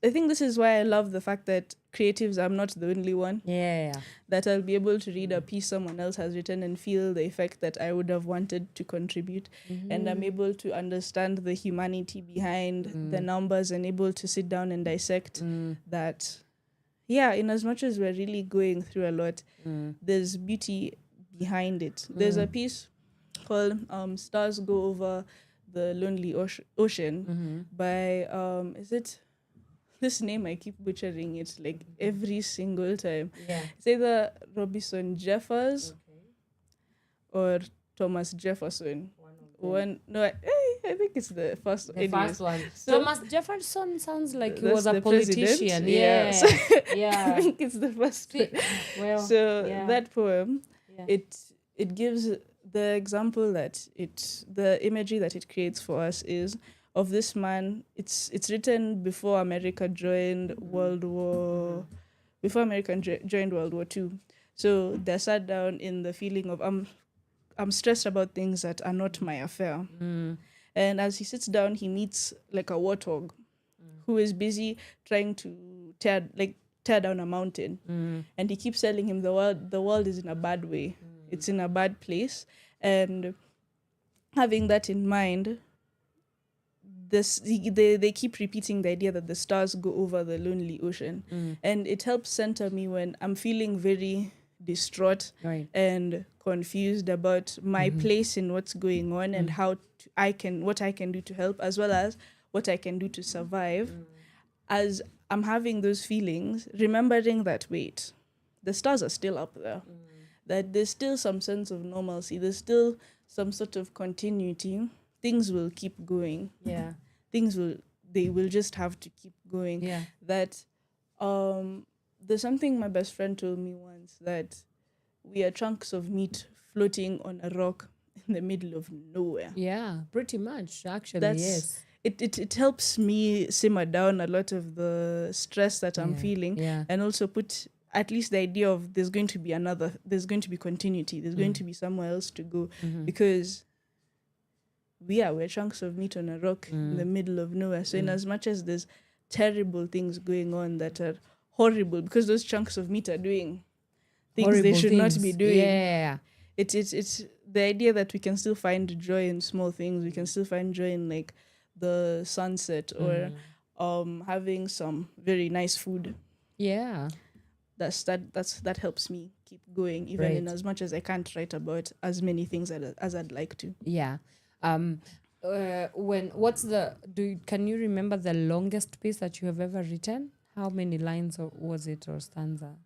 I think this is why I love the fact that creatives, I'm not the only one. Yeah. That I'll be able to read a piece someone else has written and feel the effect that I would have wanted to contribute. And I'm able to understand the humanity behind the numbers and able to sit down and dissect that. Yeah, in as much as we're really going through a lot, there's beauty behind it. There's a piece called Stars Go Over the Lonely Ocean by, is it? This name, I keep butchering it like every single time. Yeah. It's either Robinson Jeffers or Thomas Jefferson. I think it's the first one. The first one. So Thomas Jefferson sounds like he that's was a the politician. president. Yeah. Yeah. I think it's the first one. Well, so that poem, it gives the example that the imagery that it creates for us is of this man. It's written before America joined World War before America joined World War II. So they're sat down in the feeling of I'm stressed about things that are not my affair. And as he sits down, he meets like a warthog who is busy trying to tear down a mountain. And he keeps telling him the world is in a bad way. It's in a bad place. And having that in mind, they keep repeating the idea that the stars go over the lonely ocean. And it helps center me when I'm feeling very distraught and confused about my place in what's going on and what I can do to help, as well as what I can do to survive. As I'm having those feelings, remembering that, wait, the stars are still up there, that there's still some sense of normalcy, there's still some sort of continuity. Things will keep going. Yeah. They will just have to keep going. Yeah. That there's something my best friend told me once, that we are chunks of meat floating on a rock in the middle of nowhere. Yeah, pretty much, actually, yes. It helps me simmer down a lot of the stress that I'm feeling, and also put at least the idea of there's going to be continuity, there's going to be somewhere else to go, because we're chunks of meat on a rock in the middle of nowhere. So in as much as there's terrible things going on that are horrible, because those chunks of meat are doing things Horrible they should not things. be doing. Yeah. It's the idea that we can still find joy in small things. We can still find joy in like the sunset or having some very nice food. Yeah. That helps me keep going, even in as much as I can't write about as many things as I'd like to. Yeah. Can you remember the longest piece that you have ever written? How many lines was it, or stanza?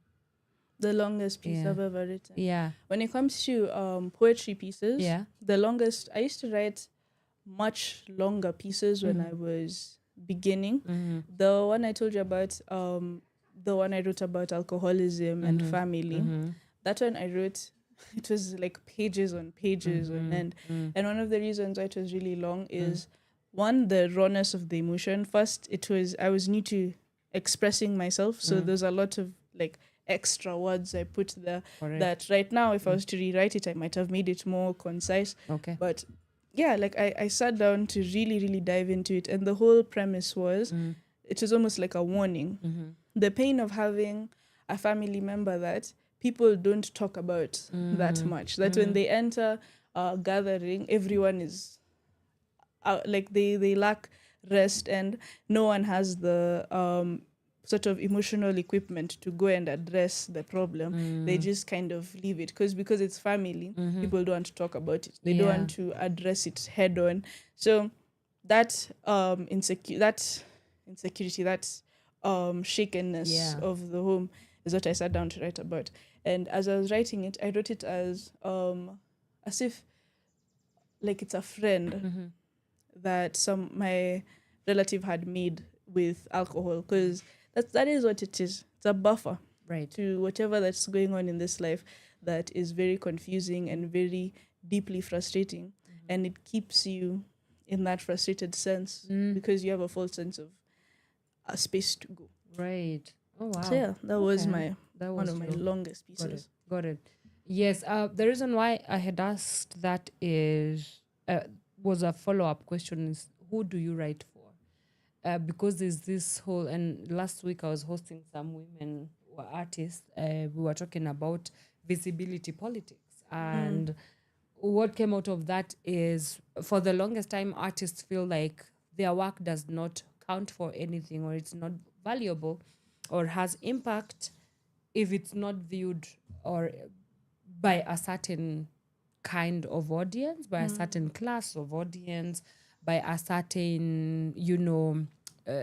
The longest piece I've ever written. Yeah. When it comes to poetry pieces, the longest, I used to write much longer pieces when I was beginning. The one I told you about, the one I wrote about alcoholism and family, that one I wrote, it was like pages on pages on end. And one of the reasons why it was really long is, one, the rawness of the emotion. First, I was new to expressing myself, so there's a lot of like extra words I put there that right now, if I was to rewrite it, I might have made it more concise. Okay. But yeah, like I sat down to really, really dive into it. And the whole premise was, it was almost like a warning. The pain of having a family member that people don't talk about that much. That when they enter a gathering, everyone is like they lack rest, and no one has the sort of emotional equipment to go and address the problem. They just kind of leave it because it's family. People don't want to talk about it. They don't want to address it head on. So that insecurity, that shakenness of the home is what I sat down to write about. And as I was writing it, I wrote it as if like it's a friend that my relative had made with alcohol, because that is what it is. It's a buffer to whatever that's going on in this life that is very confusing and very deeply frustrating. And it keeps you in that frustrated sense because you have a false sense of a space to go. Right. Oh, wow. So yeah, that was one of my longest pieces. Got it. Yes. The reason why I had asked that was a follow-up question is, who do you write for? Because there's this whole, and last week I was hosting some women who are artists. We were talking about visibility politics. And what came out of that is, for the longest time, artists feel like their work does not count for anything, or it's not valuable or has impact if it's not viewed or by a certain kind of audience, by a certain class of audience, by a certain,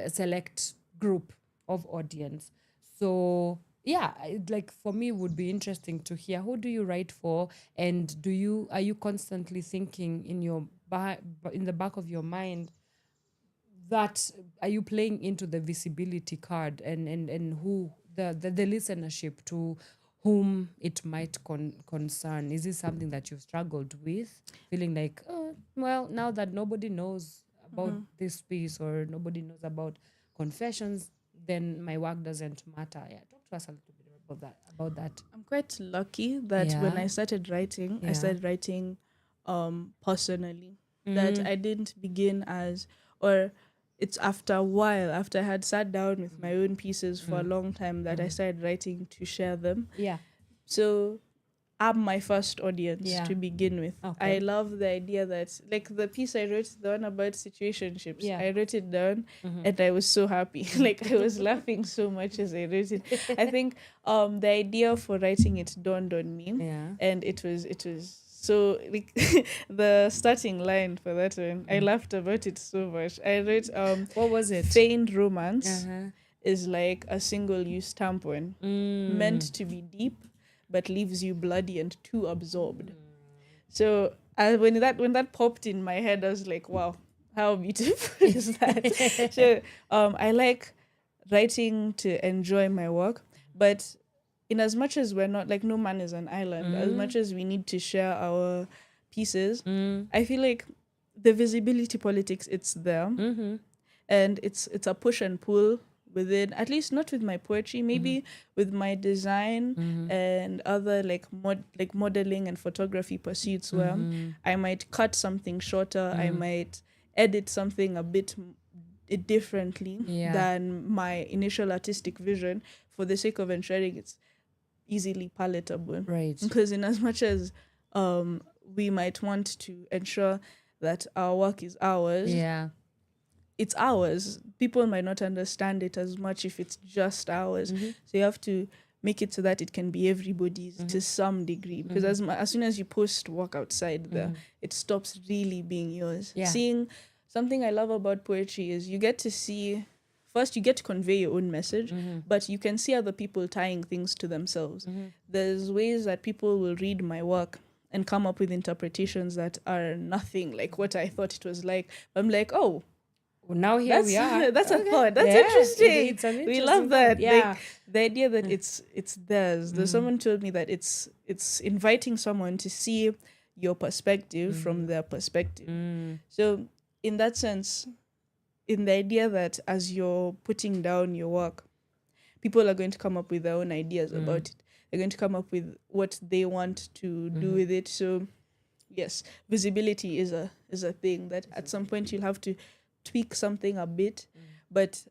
select group of audience. So yeah, like for me, it would be interesting to hear, who do you write for, and are you constantly thinking in the back of your mind that are you playing into the visibility card and who the listenership to whom it might concern? Is this something that you've struggled with, feeling like, well, now that nobody knows about this piece, or nobody knows about Confessions, then my work doesn't matter? Yeah, talk to us a little bit about that. I'm quite lucky that when I started writing, I started writing personally. That I didn't begin or it's after a while, after I had sat down with my own pieces for a long time, that I started writing to share them. Yeah. So I'm my first audience to begin with. Okay. I love the idea that, like the piece I wrote, the one about situationships, I wrote it down and I was so happy. Like I was laughing so much as I wrote it. I think the idea for writing it dawned on me, and it was so like the starting line for that one, I laughed about it so much. I wrote what was it? Feigned romance is like a single-use tampon meant to be deep but leaves you bloody and too absorbed. So when that popped in my head, I was like, wow, how beautiful is that? So I like writing to enjoy my work, but in as much as we're not, like, no man is an island, as much as we need to share our pieces, I feel like the visibility politics, it's there. And it's a push and pull within, at least not with my poetry, maybe with my design and other like modeling and photography pursuits, where I might cut something shorter, I might edit something a bit differently than my initial artistic vision, for the sake of ensuring it's easily palatable. Right. Because in as much as we might want to ensure that our work is ours, it's ours. People might not understand it as much if it's just ours. So you have to make it so that it can be everybody's to some degree. Because as soon as you post work outside there, it stops really being yours. Seeing something I love about poetry is you get to see, first you get to convey your own message, but you can see other people tying things to themselves. There's ways that people will read my work and come up with interpretations that are nothing like what I thought it was like. I'm like, oh, well, now here we are. That's okay. a thought. That's interesting. It's an interesting. We love that. Yeah. Like, the idea that it's theirs. There's someone told me that it's inviting someone to see your perspective from their perspective. So in that sense, in the idea that as you're putting down your work, people are going to come up with their own ideas about it. They're going to come up with what they want to do with it. So yes, visibility is a thing that at some point you'll have to tweak something a bit. But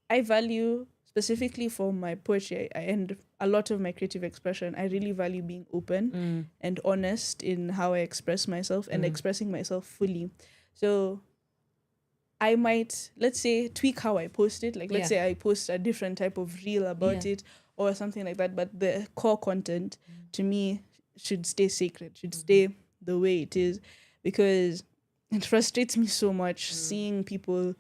I value, specifically for my poetry and a lot of my creative expression, I really value being open and honest in how I express myself and expressing myself fully. So I might, let's say, tweak how I post it. Like, let's say I post a different type of reel about it or something like that. But the core content, to me, should stay sacred, should stay the way it is. Because it frustrates me so much seeing people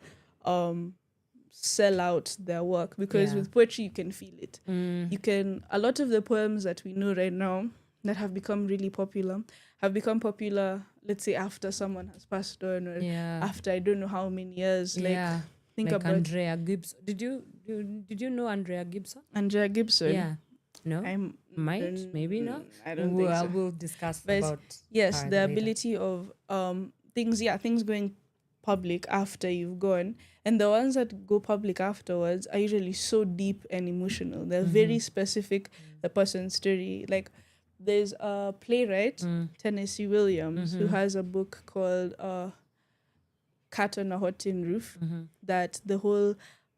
sell out their work. Because with poetry, you can feel it. You can, a lot of the poems that we know right now that have become really popular, let's say, after someone has passed on, or after I don't know how many years. Think about Andrea Gibson. Did you know Andrea Gibson? Andrea Gibson. Yeah. No. Maybe not. I don't think so. We'll discuss but about yes, the later. ability of things going public after you've gone, and the ones that go public afterwards are usually so deep and emotional. They're very specific. The person's story, like. There's a playwright, Tennessee Williams, who has a book called Cat on a Hot Tin Roof, that the whole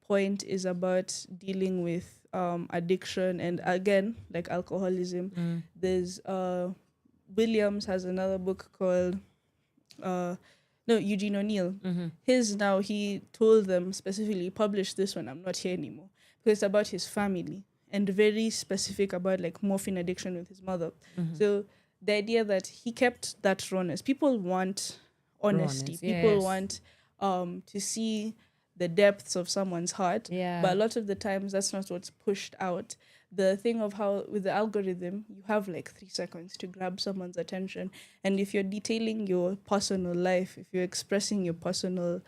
point is about dealing with addiction and, again, like alcoholism. There's Williams has another book called Eugene O'Neill. He told them specifically, publish this one, I'm not here anymore, because it's about his family. And very specific about like morphine addiction with his mother. So the idea that he kept that rawness. People want honesty. People want to see the depths of someone's heart. But a lot of the times that's not what's pushed out. The thing of how with the algorithm, you have like 3 seconds to grab someone's attention. And if you're detailing your personal life, if you're expressing your personal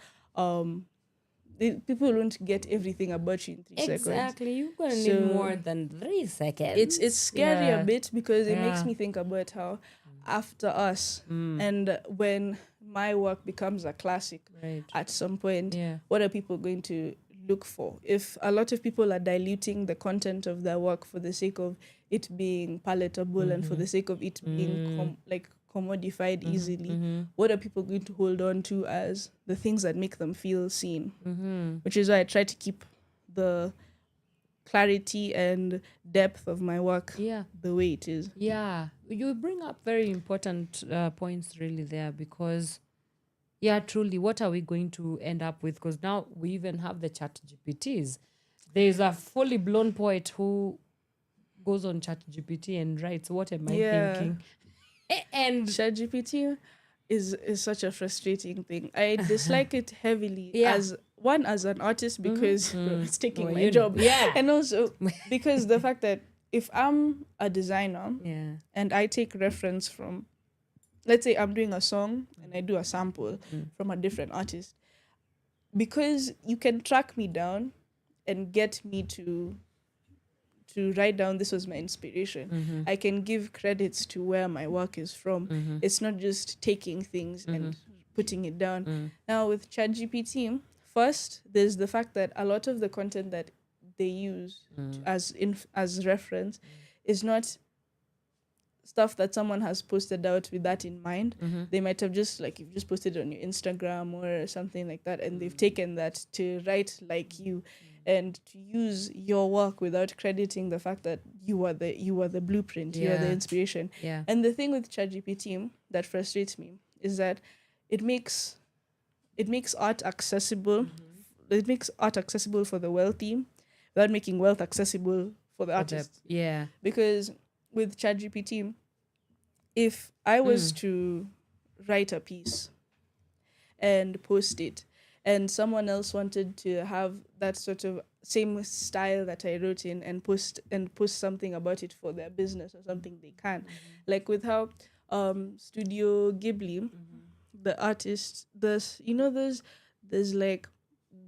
people won't get everything about you in 3 seconds. Exactly. You're going to need more than 3 seconds. It's scary a bit, because it makes me think about how after us and when my work becomes a classic at some point, what are people going to look for. If a lot of people are diluting the content of their work for the sake of it being palatable and for the sake of it being commodified easily, what are people going to hold on to as the things that make them feel seen? Which is why I try to keep the clarity and depth of my work the way it is. Yeah, you bring up very important points really there, because truly, what are we going to end up with? Because now we even have the chat GPTs. There's a fully blown poet who goes on chat GPT and writes, what am I thinking? And chat GPT is such a frustrating thing. I dislike it heavily as an artist, because it's taking my job. And also because the fact that if I'm a designer and I take reference from, let's say I'm doing a song and I do a sample from a different artist, because you can track me down and get me to write down this was my inspiration. I can give credits to where my work is from. It's not just taking things and putting it down. Now with ChatGPT, first there's the fact that a lot of the content that they use as reference is not stuff that someone has posted out with that in mind. They might have just, like, you've just posted it on your Instagram or something like that, and they've taken that to write like you and to use your work without crediting the fact that you are the blueprint, you are the inspiration. And the thing with ChatGPT that frustrates me is that it makes art accessible. It makes art accessible for the wealthy without making wealth accessible for the artist. Because with ChatGPT, if I was to write a piece and post it, and someone else wanted to have that sort of same style that I wrote in and post something about it for their business or something, they can. Like with how Studio Ghibli, the artist, there's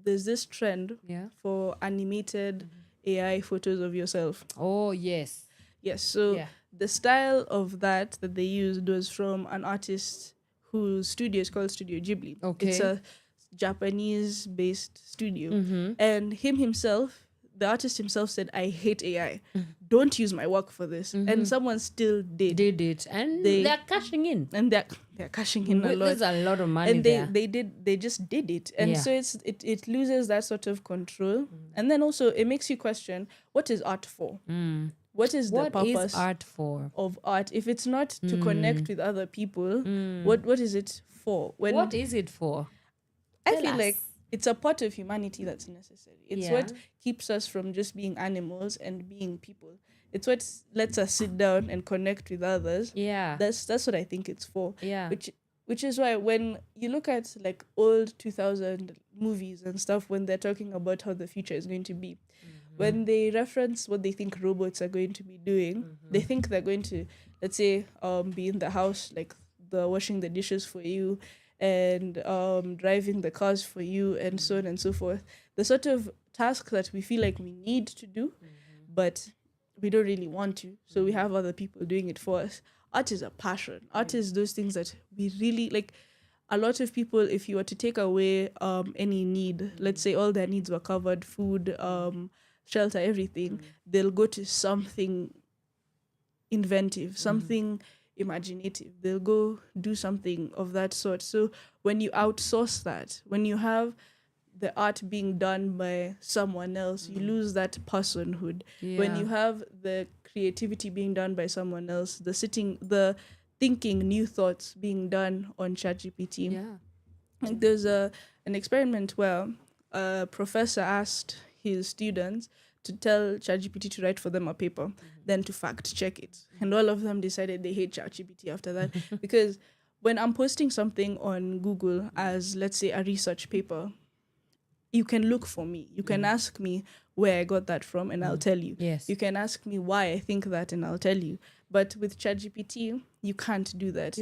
this trend for animated AI photos of yourself. Oh, yes. Yes, so the style of that they used was from an artist whose studio is called Studio Ghibli. Okay. It's a Japanese-based studio. And the artist himself said, I hate AI. Don't use my work for this. And someone still did it. And they're cashing in. And they're cashing in a lot. There's a lot of money and there. They just did it. And so it loses that sort of control. And then also it makes you question, what is art for? What is the purpose is art for? Of art? If it's not to connect with other people, what is it for? What is it for? I feel like it's a part of humanity that's necessary. It's what keeps us from just being animals and being people. It's what lets us sit down and connect with others. That's what I think it's for. Which is why when you look at like old 2000 movies and stuff, when they're talking about how the future is going to be, when they reference what they think robots are going to be doing, they think they're going to, let's say, be in the house, like the washing the dishes for you and driving the cars for you and so on and so forth. The sort of task that we feel like we need to do, but we don't really want to. So we have other people doing it for us. Art is a passion. Art is those things that we really like. A lot of people, if you were to take away any need, let's say all their needs were covered, food, shelter, everything, they'll go to something inventive, something imaginative. They'll go do something of that sort. So when you outsource that, when you have the art being done by someone else, you lose that personhood. When you have the creativity being done by someone else, the thinking new thoughts being done on ChatGPT. Like there's an experiment where a professor asked his students to tell ChatGPT to write for them a paper, then to fact check it. And all of them decided they hate ChatGPT after that. Because when I'm posting something on Google as, let's say, a research paper, you can look for me. You can ask me where I got that from and I'll tell you. You can ask me why I think that and I'll tell you. But with ChatGPT, you can't do that.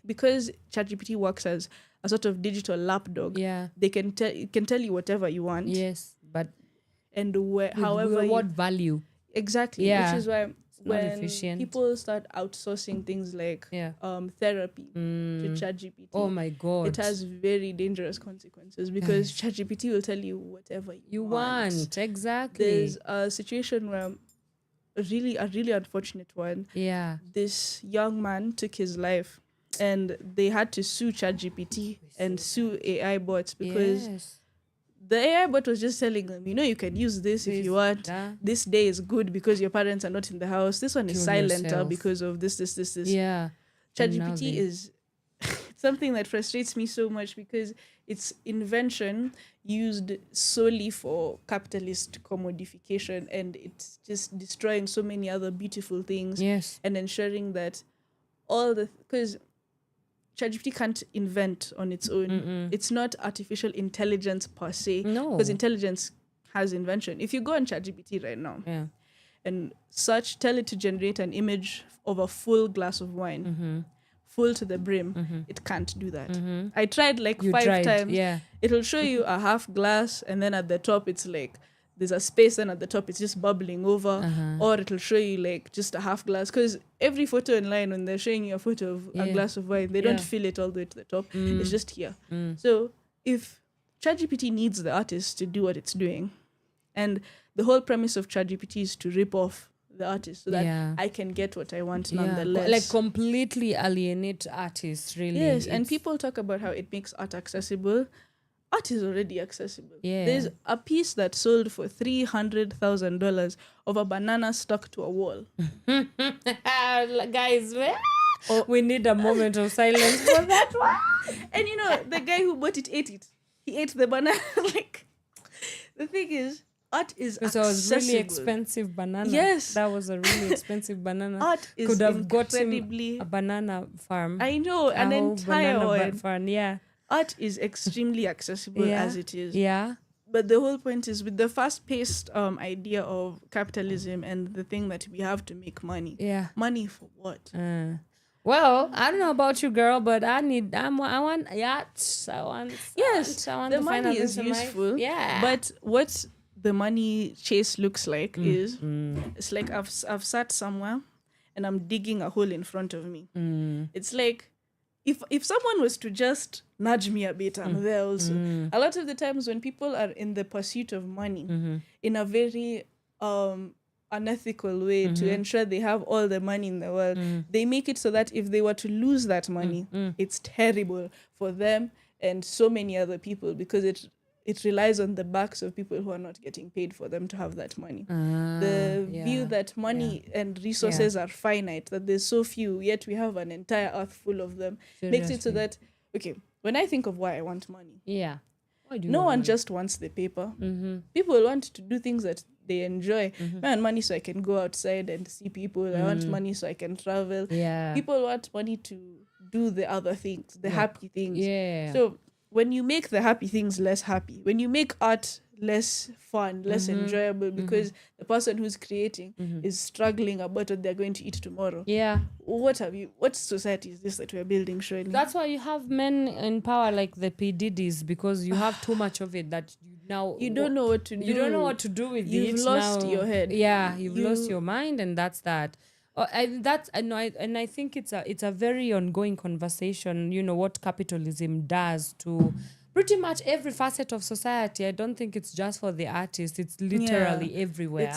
Because ChatGPT works as a sort of digital lapdog, they can tell you whatever you want. But and however what value? Exactly. Which is why when people start outsourcing things like therapy to ChatGPT. Oh my God. It has very dangerous consequences because ChatGPT will tell you whatever you want. Exactly. There's a situation where a really unfortunate one. Yeah. This young man took his life and they had to sue ChatGPT and sue AI bots because the AI bot was just telling them, you can use this if you want. This day is good because your parents are not in the house. This one is silent because of this. Yeah. ChatGPT is something that frustrates me so much because it's invention used solely for capitalist commodification, and it's just destroying so many other beautiful things. Yes. And ensuring that because ChatGPT can't invent on its own. Mm-mm. It's not artificial intelligence per se. No. Because intelligence has invention. If you go on ChatGPT right now and tell it to generate an image of a full glass of wine, full to the brim, it can't do that. I tried five times. Yeah. It'll show you a half glass, and then at the top it's like there's a space, and at the top it's just bubbling over, or it'll show you just a half glass, because every photo online, when they're showing you a photo of a glass of wine, they don't fill it all the way to the top. It's just here. So if ChatGPT needs the artist to do what it's doing, and the whole premise of ChatGPT is to rip off the artist so that I can get what I want nonetheless. Completely alienate artists, really. Yes, and people talk about how it makes art accessible. Art is already accessible. Yeah. There's a piece that sold for $300,000 of a banana stuck to a wall. Guys, we need a moment of silence for that one. And the guy who bought it ate it. He ate the banana. The thing is, art is accessible. It was really expensive banana. Yes. That was a really expensive banana. Art is could have incredibly... got him a banana farm. I know, an entire one. Farm, yeah. Art is extremely accessible as it is. Yeah. But the whole point is, with the fast-paced idea of capitalism and the thing that we have to make money. Yeah. Money for what? Well, I don't know about you, girl, but I want yachts. I want the money is useful. Yeah. But what the money chase looks like is, it's like I've sat somewhere and I'm digging a hole in front of me. It's like, if someone was to just nudge me a bit, I'm there also. A lot of the times when people are in the pursuit of money in a very unethical way to ensure they have all the money in the world, they make it so that if they were to lose that money, it's terrible for them and so many other people, because it relies on the backs of people who are not getting paid for them to have that money. The view that money and resources are finite, that there's so few, yet we have an entire earth full of them, makes it so that, when I think of why I want money, no one just wants the paper. People want to do things that they enjoy. I want money so I can go outside and see people. I want money so I can travel. People want money to do the other things, the happy things. So when you make the happy things less happy, when you make art less fun, less enjoyable, because the person who's creating is struggling about what they're going to eat tomorrow. What society is this that we're building, surely? That's why you have men in power like the P. Diddy's, because you have too much of it that you don't know what to do. You don't know what to do with it. You've lost your head. Yeah, you've lost your mind, and that's that. I think it's a very ongoing conversation. What capitalism does to pretty much every facet of society. I don't think it's just for the artist. It's literally everywhere.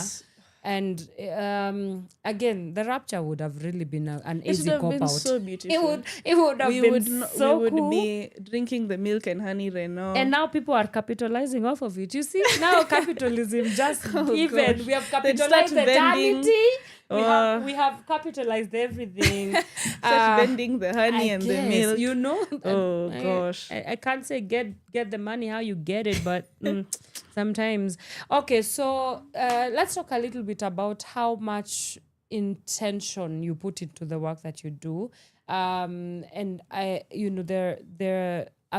And again, the rapture would have really been an easy cop out. It would have been so beautiful. It would have been so we cool. would be drinking the milk and honey right now. And now people are capitalizing off of it. You see, now capitalism just we have capitalized eternity. We have capitalized everything. Vending the honey and the milk. Oh gosh. I can't say get the money how you get it, but sometimes. Okay, so let's talk a little bit about how much intention you put into the work that you do. And I've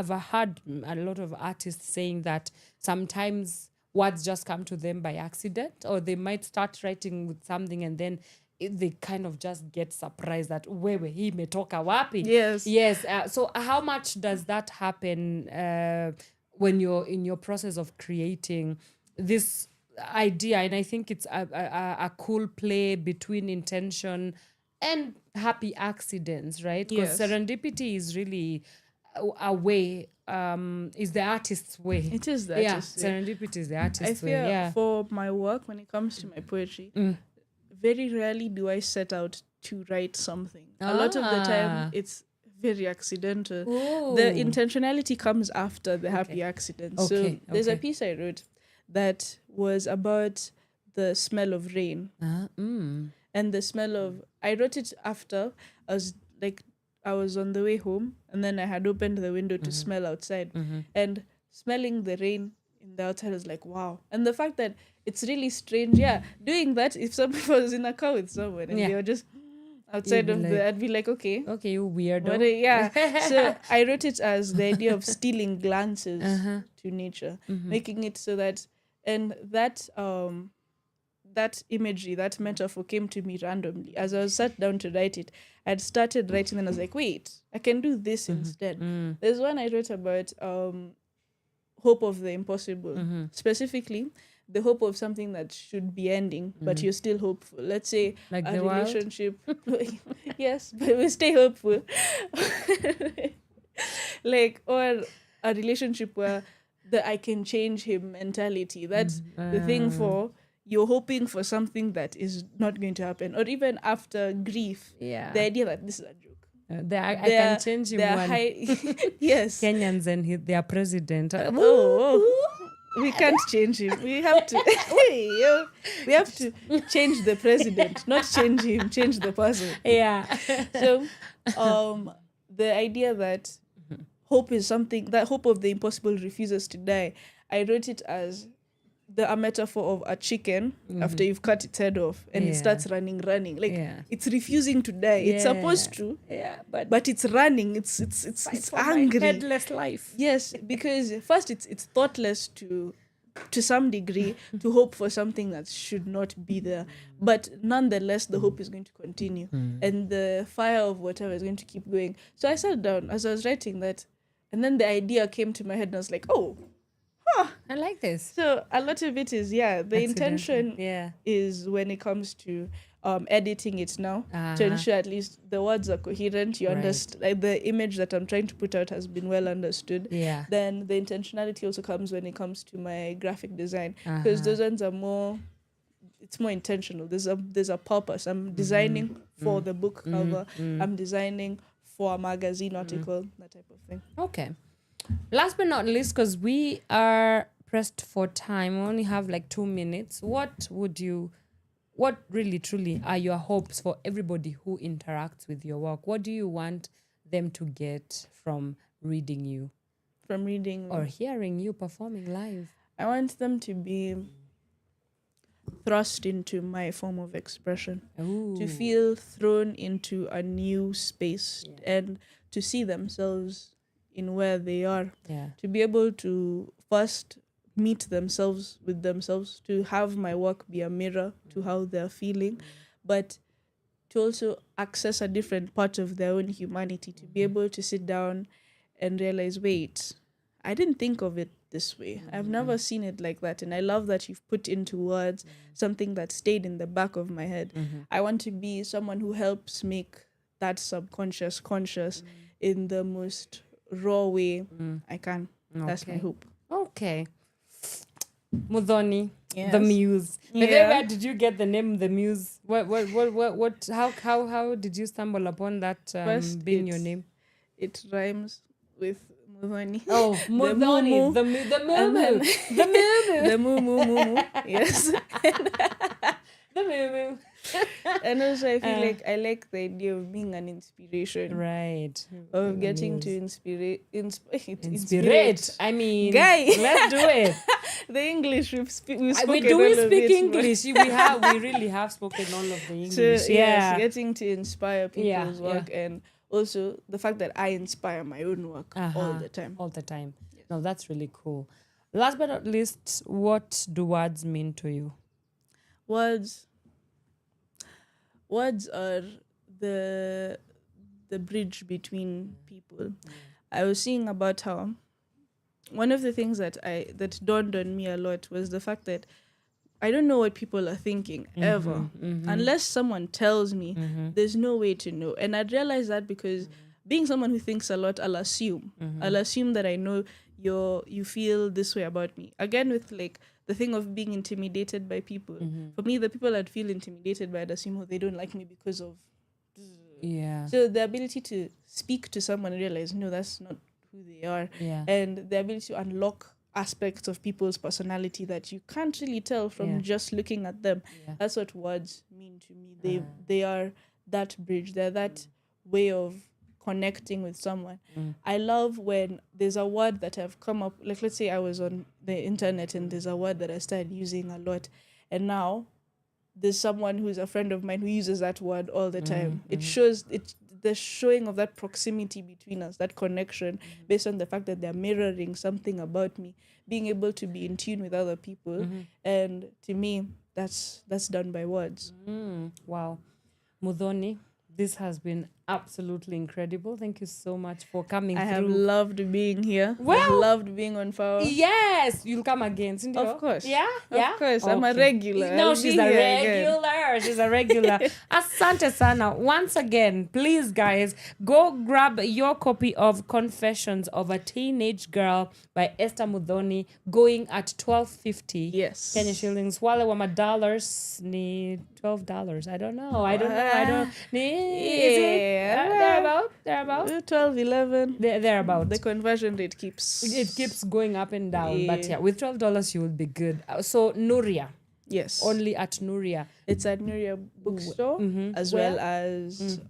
heard a lot of artists saying that sometimes words just come to them by accident, or they might start writing with something and then they kind of just get surprised that wewe hii imetoka wapi. Yes. So how much does that happen when you're in your process of creating this idea, and I think it's a cool play between intention and happy accidents, right? Because Yes. serendipity is really a way, is the artist's way. It is the artist's way. Serendipity is the I artist's way. feel Yeah. for my work, when it comes to my poetry, very rarely do I set out to write something. A lot of the time, it's very accidental. The intentionality comes after the happy accident. So there's a piece I wrote that was about the smell of rain. And the smell of, I wrote it after I was on the way home, and then I had opened the window to smell outside. And smelling the rain in the outside was like, wow. And the fact that it's really strange, doing that, if someone was in a car with someone and they were just outside of I'd be like, okay, you weirdo. So I wrote it as the idea of stealing glances to nature, making it so that, and that that imagery, that metaphor came to me randomly as I was sat down to write it. I'd started writing and I was like, wait, I can do this instead. There's one I wrote about hope of the impossible, specifically the hope of something that should be ending, but you're still hopeful. Let's say like a the relationship. Yes, but we stay hopeful. Or a relationship where the I can change him mentality. That's the thing for you're hoping for something that is not going to happen. Or even after grief, the idea that this is a joke. I can change him. Yes. Kenyans and their president. We can't change him. We have to. We have to change the president, not change him. Change the person. Yeah. So, the idea that hope is something that hope of the impossible refuses to die. I wrote it as a metaphor of a chicken after you've cut its head off and it starts running. Like it's refusing to die. It's supposed to. Yeah, but it's running. It's angry. Headless life. Yes, because first it's thoughtless to some degree to hope for something that should not be there, but nonetheless the hope is going to continue and the fire of whatever is going to keep going. So I sat down as I was writing that, and then the idea came to my head and I was like, I like this. So a lot of it is the intention is when it comes to editing it now to ensure at least the words are coherent. You understand, like the image that I'm trying to put out has been well understood. Then the intentionality also comes when it comes to my graphic design, because those ones are more. It's more intentional. There's a purpose. I'm designing for the book cover. I'm designing for a magazine article, that type of thing. Okay. Last but not least, because we are pressed for time, we only have like 2 minutes. What really truly are your hopes for everybody who interacts with your work? What do you want them to get from reading you? From reading or hearing you performing live? I want them to be thrust into my form of expression, to feel thrown into a new space and to see themselves in where they are, to be able to first meet themselves with themselves, to have my work be a mirror to how they're feeling, but to also access a different part of their own humanity, to be able to sit down and realize, wait, I didn't think of it this way. I've never seen it like that. And I love that you've put into words something that stayed in the back of my head. I want to be someone who helps make that subconscious conscious in the most raw way I can. That's my hope. Okay. Muthoni, the Muse. Where did you get the name the Muse? What how did you stumble upon that being your name? It rhymes with Muthoni. Oh, Muthoni, the moo. The moo. Yes. The moo. And also I feel like I like the idea of being an inspiration. Right. Of getting to inspirate. I mean, guy, let's do it. The English we've spoken. We speak English. We really have spoken all of the English. So, yes, getting to inspire people's work and also the fact that I inspire my own work all the time. All the time. Yes. No, that's really cool. Last but not least, what do words mean to you? Words are the bridge between people. I was seeing about how one of the things that dawned on me a lot was the fact that I don't know what people are thinking ever. Unless someone tells me, there's no way to know. And I'd realize that because being someone who thinks a lot, I'll assume. I'll assume that I know you feel this way about me. Again, with like the thing of being intimidated by people. For me, the people I'd feel intimidated by, I'd assume they don't like me because of. Yeah. So the ability to speak to someone and realize, no, that's not who they are. Yeah. And the ability to unlock aspects of people's personality that you can't really tell from just looking at them. That's what words mean to me. They are that bridge. They're that way of connecting with someone. I love when there's a word that I've come up, like let's say I was on the internet and there's a word that I started using a lot, and now there's someone who's a friend of mine who uses that word all the time. It shows the showing of that proximity between us, that connection, based on the fact that they're mirroring something about me, being able to be in tune with other people. And to me, that's done by words. Wow. Muthoni, this has been absolutely incredible. Thank you so much for coming I through. have loved being here. Well, I've loved being on Pawa. Yes, you'll come again, Cindy. Of course. Yeah? Of course. I'm a regular. No, I'll she's be a here regular. again. She's a regular. Asante sana. Once again, please, guys, go grab your copy of Confessions of a Teenage Girl by Esther Muthoni, going at $12.50. Yes. Kenya shillings. Wale wama dollars ni $12. I don't know. Is it? Thereabout. 12, 11. Thereabout. The conversion rate keeps... It keeps going up and down. But yeah, with $12, you will be good. So, Nuria. Yes. Only at Nuria. It's at Nuria Bookstore, as well as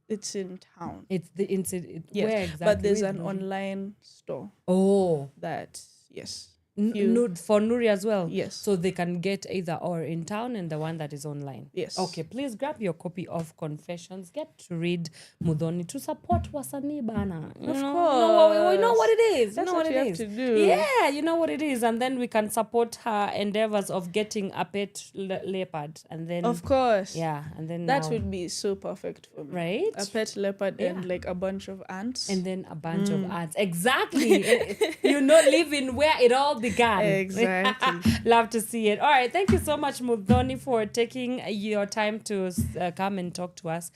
it's in town. It's the yes. Where exactly? But there's an online store. Oh. That, yes. For Nuria as well? Yes. So they can get either or in town and the one that is online? Yes. Okay, please grab your copy of Confessions. Get to read Muthoni to support wasanii bana. Of course. We know what it is. That's what you have to do. Yeah, you know what it is. And then we can support her endeavors of getting a pet leopard. And then... Of course. Yeah, and then that now, would be so perfect for me. Right? A pet leopard and like a bunch of ants. And then a bunch of ants. Exactly. Living where it all began. Exactly. Love to see it. All right. Thank you so much, Muthoni, for taking your time to come and talk to us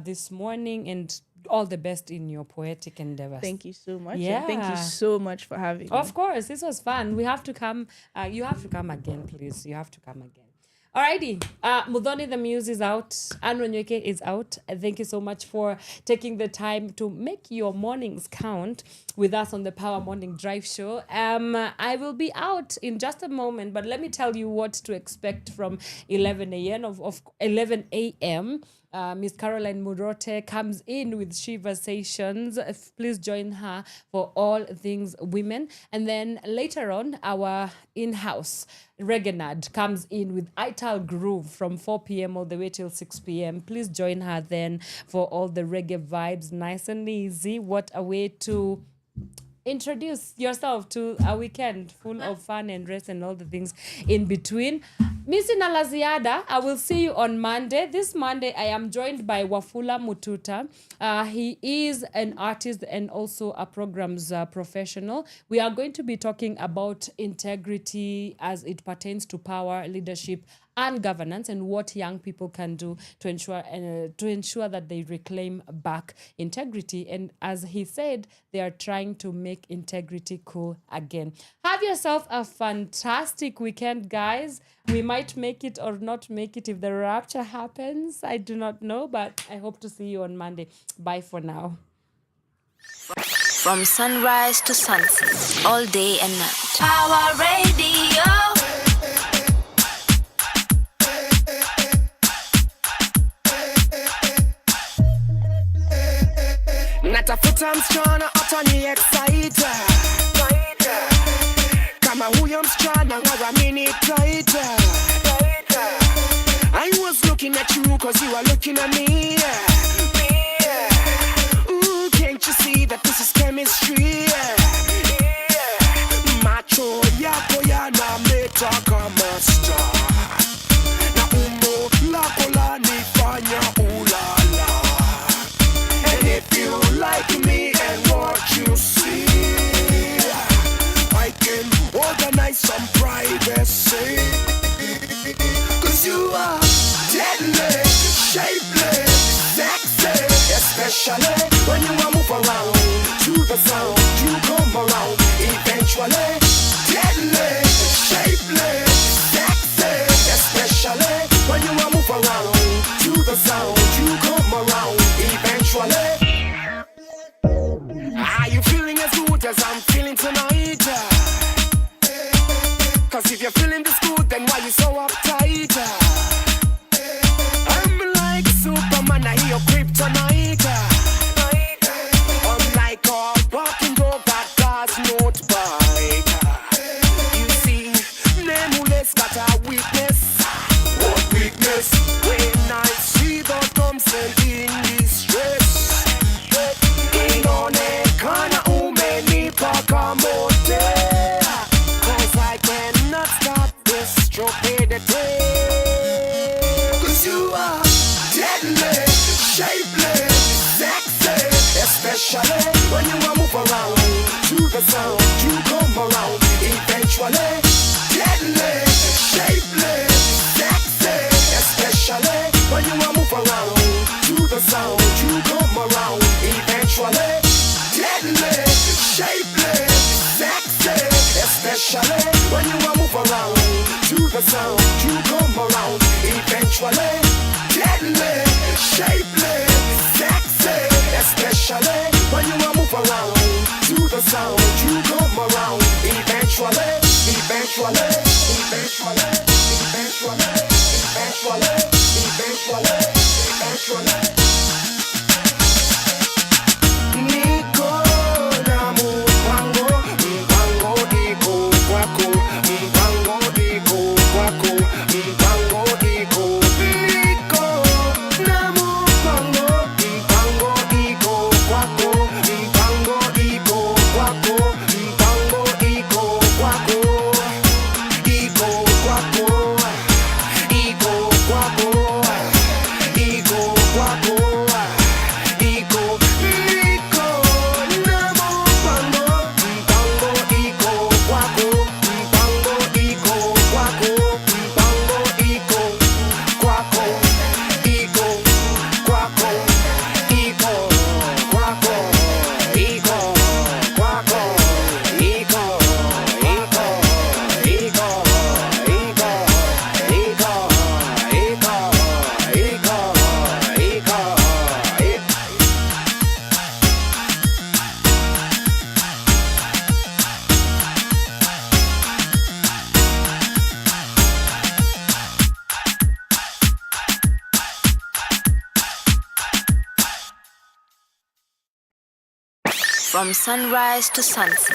this morning, and all the best in your poetic endeavors. Thank you so much. Yeah. And thank you so much for having me. Of course. This was fun. We have to come. You have to come again, please. You have to come again. Alrighty, Muthoni the Muse is out, and Wanyoike is out. Thank you so much for taking the time to make your mornings count with us on the Power Morning Drive Show. I will be out in just a moment, but let me tell you what to expect from 11 a.m. Miss Caroline Murote comes in with Shiversations. Please join her for all things women. And then later on, our in-house reggae nerd comes in with Ital Groove from 4 p.m. all the way till 6 p.m. Please join her then for all the reggae vibes, nice and easy. What a way to introduce yourself to a weekend full of fun and rest and all the things in between. Missy na la ziada, I will see you on Monday. This Monday, I am joined by Wafula Mututa. He is an artist and also a programs professional. We are going to be talking about integrity as it pertains to power, leadership, and governance, and what young people can do to ensure that they reclaim back integrity. And as he said, they are trying to make integrity cool again. Have yourself a fantastic weekend, guys. We might make it or not make it if the rapture happens. I do not know, but I hope to see you on Monday. Bye for now. From sunrise to sunset, all day and night. Power Radio. Natafuta msichana atani exciter. Kama huyo msichana waramini taita. I was looking at you cause you are looking at me. Ooh, can't you see that this is chemistry? Macho yako yanameta kama star. Na umbo lako lanifanya ulala. And if you like me and what you see, I can organize some privacy. especially when you a move around to the sound. You come around eventually. Deadly, shapely, sexy, especially when you a move around to the sound. You come around eventually. Are you feeling as good as I'm feeling tonight? Cause if you're feeling this good, then why you so uptight? I'm like Superman, I hear your kryptonite. I'm like a walking dog that does not bite. You see, nameless got a weakness. What weakness? When I see the Thompson in distress. Inaonekana umenipa mote. Cause I cannot stop this stupidity. Cause you are deadly, shapely, sexy, especially when you a move around to the sound. You come around eventually. Deadly, shapely, sexy, especially when you a move around to the sound. You come around eventually. Deadly, shapely, sexy, especially when you a move around to the sound. You come around eventually. Deadly, shapely, sexy, especially when you a move around to the sound. You come around eventually, eventually, eventually, eventually, eventually, eventually, eventually. Niko na mpango, mpango iko kwako, mpango iko kwako, mpango iko. Niko na mpango, mpango iko kwako, mpango iko kwako, mpango iko kwako, iko kwako, iko kwako, iko kwako. From sunrise to sunset.